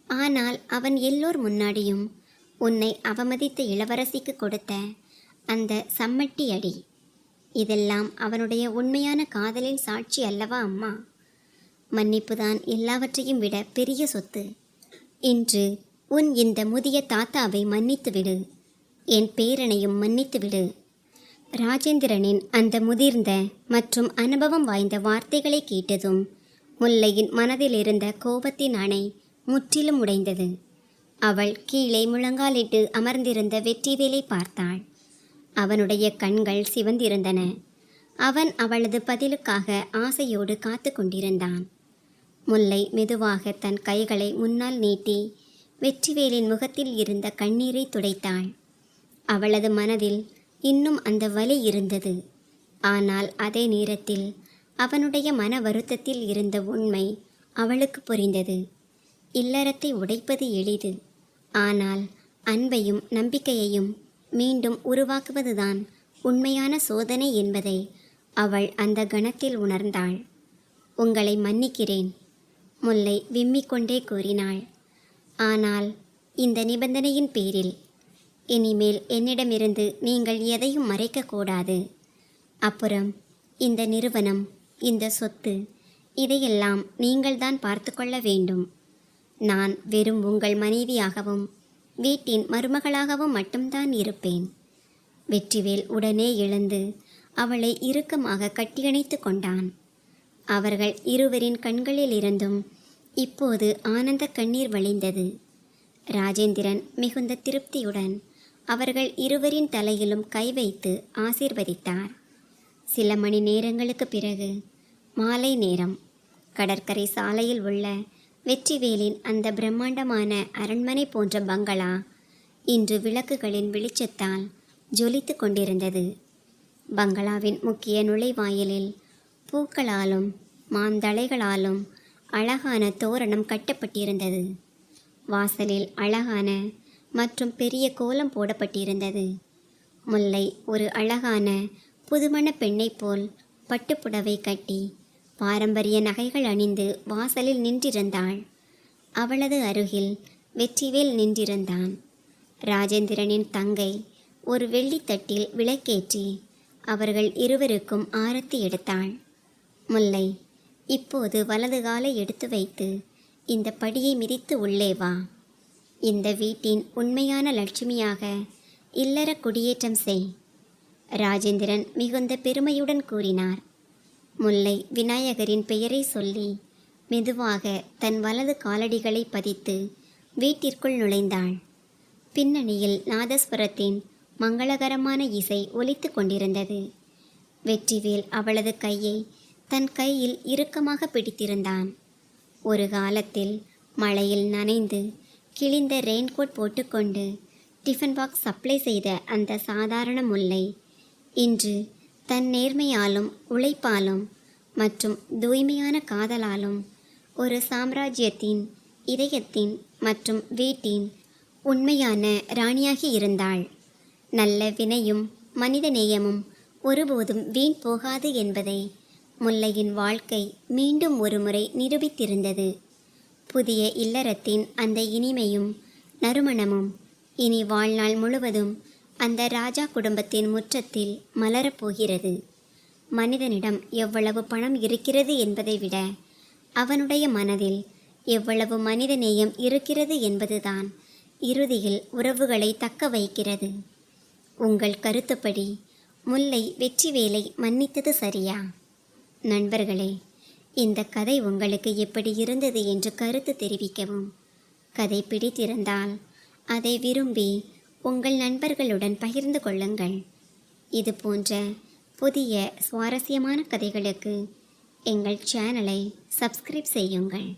ஆனால் அவன் எல்லோர் முன்னாடியும் உன்னை அவமதித்த இளவரசிக்கு கொடுத்த அந்த சம்மட்டி அடி, இதெல்லாம் அவனுடைய உண்மையான காதலின் சாட்சி அல்லவா அம்மா? மன்னிப்புதான் எல்லாவற்றையும் விட பெரிய சொத்து. இன்று உன் இந்த முதிய தாத்தாவை மன்னித்துவிடு, என் பேரனையும் மன்னித்துவிடு. ராஜேந்திரனின் அந்த முதிர்ந்த மற்றும் அனுபவம் வாய்ந்த வார்த்தைகளை கேட்டதும் முல்லையின் மனதில் இருந்த கோபத்தின் அணை முற்றிலும் உடைந்தது. அவள் கீழே முழங்காலிட்டு அமர்ந்திருந்த வெற்றிவேலை பார்த்தாள். அவனுடைய கண்கள் சிவந்திருந்தன. அவன் அவளது பதிலுக்காக ஆசையோடு காத்து கொண்டிருந்தான். முல்லை மெதுவாக தன் கைகளை முன்னால் நீட்டி வெற்றிவேலின் முகத்தில் இருந்த கண்ணீரை துடைத்தாள். அவளது மனதில் இன்னும் அந்த வலி இருந்தது. ஆனால் அதே நேரத்தில் அவனுடைய மன வருத்தத்தில் இருந்த உண்மை அவளுக்கு புரிந்தது. இல்லறத்தை உடைப்பது எளிது, ஆனால் அன்பையும் நம்பிக்கையையும் மீண்டும் உருவாக்குவதுதான் உண்மையான சோதனை என்பதை அவள் அந்த கணத்தில் உணர்ந்தாள். உங்களை மன்னிக்கிறேன், முல்லை விம்மிக்கொண்டே கூறினாள். ஆனால் இந்த நிபந்தனையின் பேரில் இனிமேல் என்னிடமிருந்து நீங்கள் எதையும் மறைக்கக்கூடாது. அப்புறம் இந்த நிறுவனம், இந்த சொத்து, இதையெல்லாம் நீங்கள்தான் பார்த்து கொள்ள வேண்டும். நான் வெறும் உங்கள் மனைவியாகவும் வீட்டின் மருமகளாகவும் மட்டும்தான் இருப்பேன். வெற்றிவேல் உடனே எழுந்து அவளை இறுக்கமாக கட்டியணைத்து கொண்டான். அவர்கள் இருவரின் கண்களிலிருந்தும் இப்போது ஆனந்த கண்ணீர் வழிந்தது. ராஜேந்திரன் மிகுந்த திருப்தியுடன் அவர்கள் இருவரின் தலையிலும் கை வைத்து ஆசீர்வதித்தார். சில மணி நேரங்களுக்கு பிறகு மாலை நேரம். கடற்கரை சாலையில் உள்ள வெற்றிவேலின் அந்த பிரம்மாண்டமான அரண்மனை போன்ற பங்களா இன்று விளக்குகளின் வெளிச்சத்தால் ஜொலித்து கொண்டிருந்தது. பங்களாவின் முக்கிய நுழைவாயிலில் பூக்களாலும் மாந்தளைகளாலும் அழகான தோரணம் கட்டப்பட்டிருந்தது. வாசலில் அழகான மற்றும் பெரிய கோலம் போடப்பட்டிருந்தது. முல்லை ஒரு அழகான புதுமண பெண்ணை போல் பட்டுப்புடவை கட்டி பாரம்பரிய நகைகள் அணிந்து வாசலில் நின்றிருந்தாள். அவளது அருகில் வெற்றிவேல் நின்றிருந்தான். ராஜேந்திரனின் தங்கை ஒரு வெள்ளித்தட்டில் விளக்கேற்றி அவர்கள் இருவருக்கும் ஆரத்தி எடுத்தாள். முல்லை, இப்போது வலது காலை எடுத்து வைத்து இந்த படியை மிதித்து உள்ளே வா. இந்த வீட்டின் உண்மையான லட்சுமியாக இல்லற குடியேற்றம் செய். ராஜேந்திரன் மிகுந்த பெருமையுடன் கூறினார். முல்லை விநாயகரின் பெயரை சொல்லி மெதுவாக தன் வலது காலடிகளை பதித்து வீட்டிற்குள் நுழைந்தாள். பின்னணியில் நாதஸ்வரத்தின் மங்களகரமான இசை ஒலித்து கொண்டிருந்தது. வெற்றிவேல் அவளது கையை தன் கையில் இறுக்கமாக பிடித்திருந்தான். ஒரு காலத்தில் மழையில் நனைந்து கிழிந்த ரெயின்கோட் போட்டுக்கொண்டு டிஃபன் பாக்ஸ் சப்ளை செய்த அந்த சாதாரண முல்லை இன்று தன் நேர்மையாலும் உழைப்பாலும் மற்றும் தூய்மையான காதலாலும் ஒரு சாம்ராஜ்யத்தின் இதயத்தின் மற்றும் வீட்டின் உண்மையான ராணியாகி இருந்தாள். நல்ல வினையும் மனித நேயமும் ஒருபோதும் வீண் போகாது என்பதை முல்லையின் வாழ்க்கை மீண்டும் ஒருமுறை நிரூபித்திருந்தது. புதிய இல்லறத்தின் அந்த இனிமையும் நறுமணமும் இனி வாழ்நாள் முழுவதும் அந்த ராஜா குடும்பத்தின் முற்றத்தில் மலரப்போகிறது. மனிதனிடம் எவ்வளவு பணம் இருக்கிறது என்பதை விட அவனுடைய மனதில் எவ்வளவு மனித நேயம் இருக்கிறது என்பதுதான் இறுதியில் உறவுகளை தக்க வைக்கிறது. உங்கள் கருத்துப்படி முல்லை வெற்றிவேலை மன்னித்தது சரியா? நண்பர்களே, இந்த கதை உங்களுக்கு எப்படி இருந்தது என்று கருத்து தெரிவிக்கவும். கதை பிடித்திருந்தால் அதை விரும்பி உங்கள் நண்பர்களுடன் பகிர்ந்து கொள்ளுங்கள். இது போன்ற புதிய சுவாரஸ்யமான கதைகளுக்கு எங்கள் சேனலை சப்ஸ்கிரைப் செய்யுங்கள்.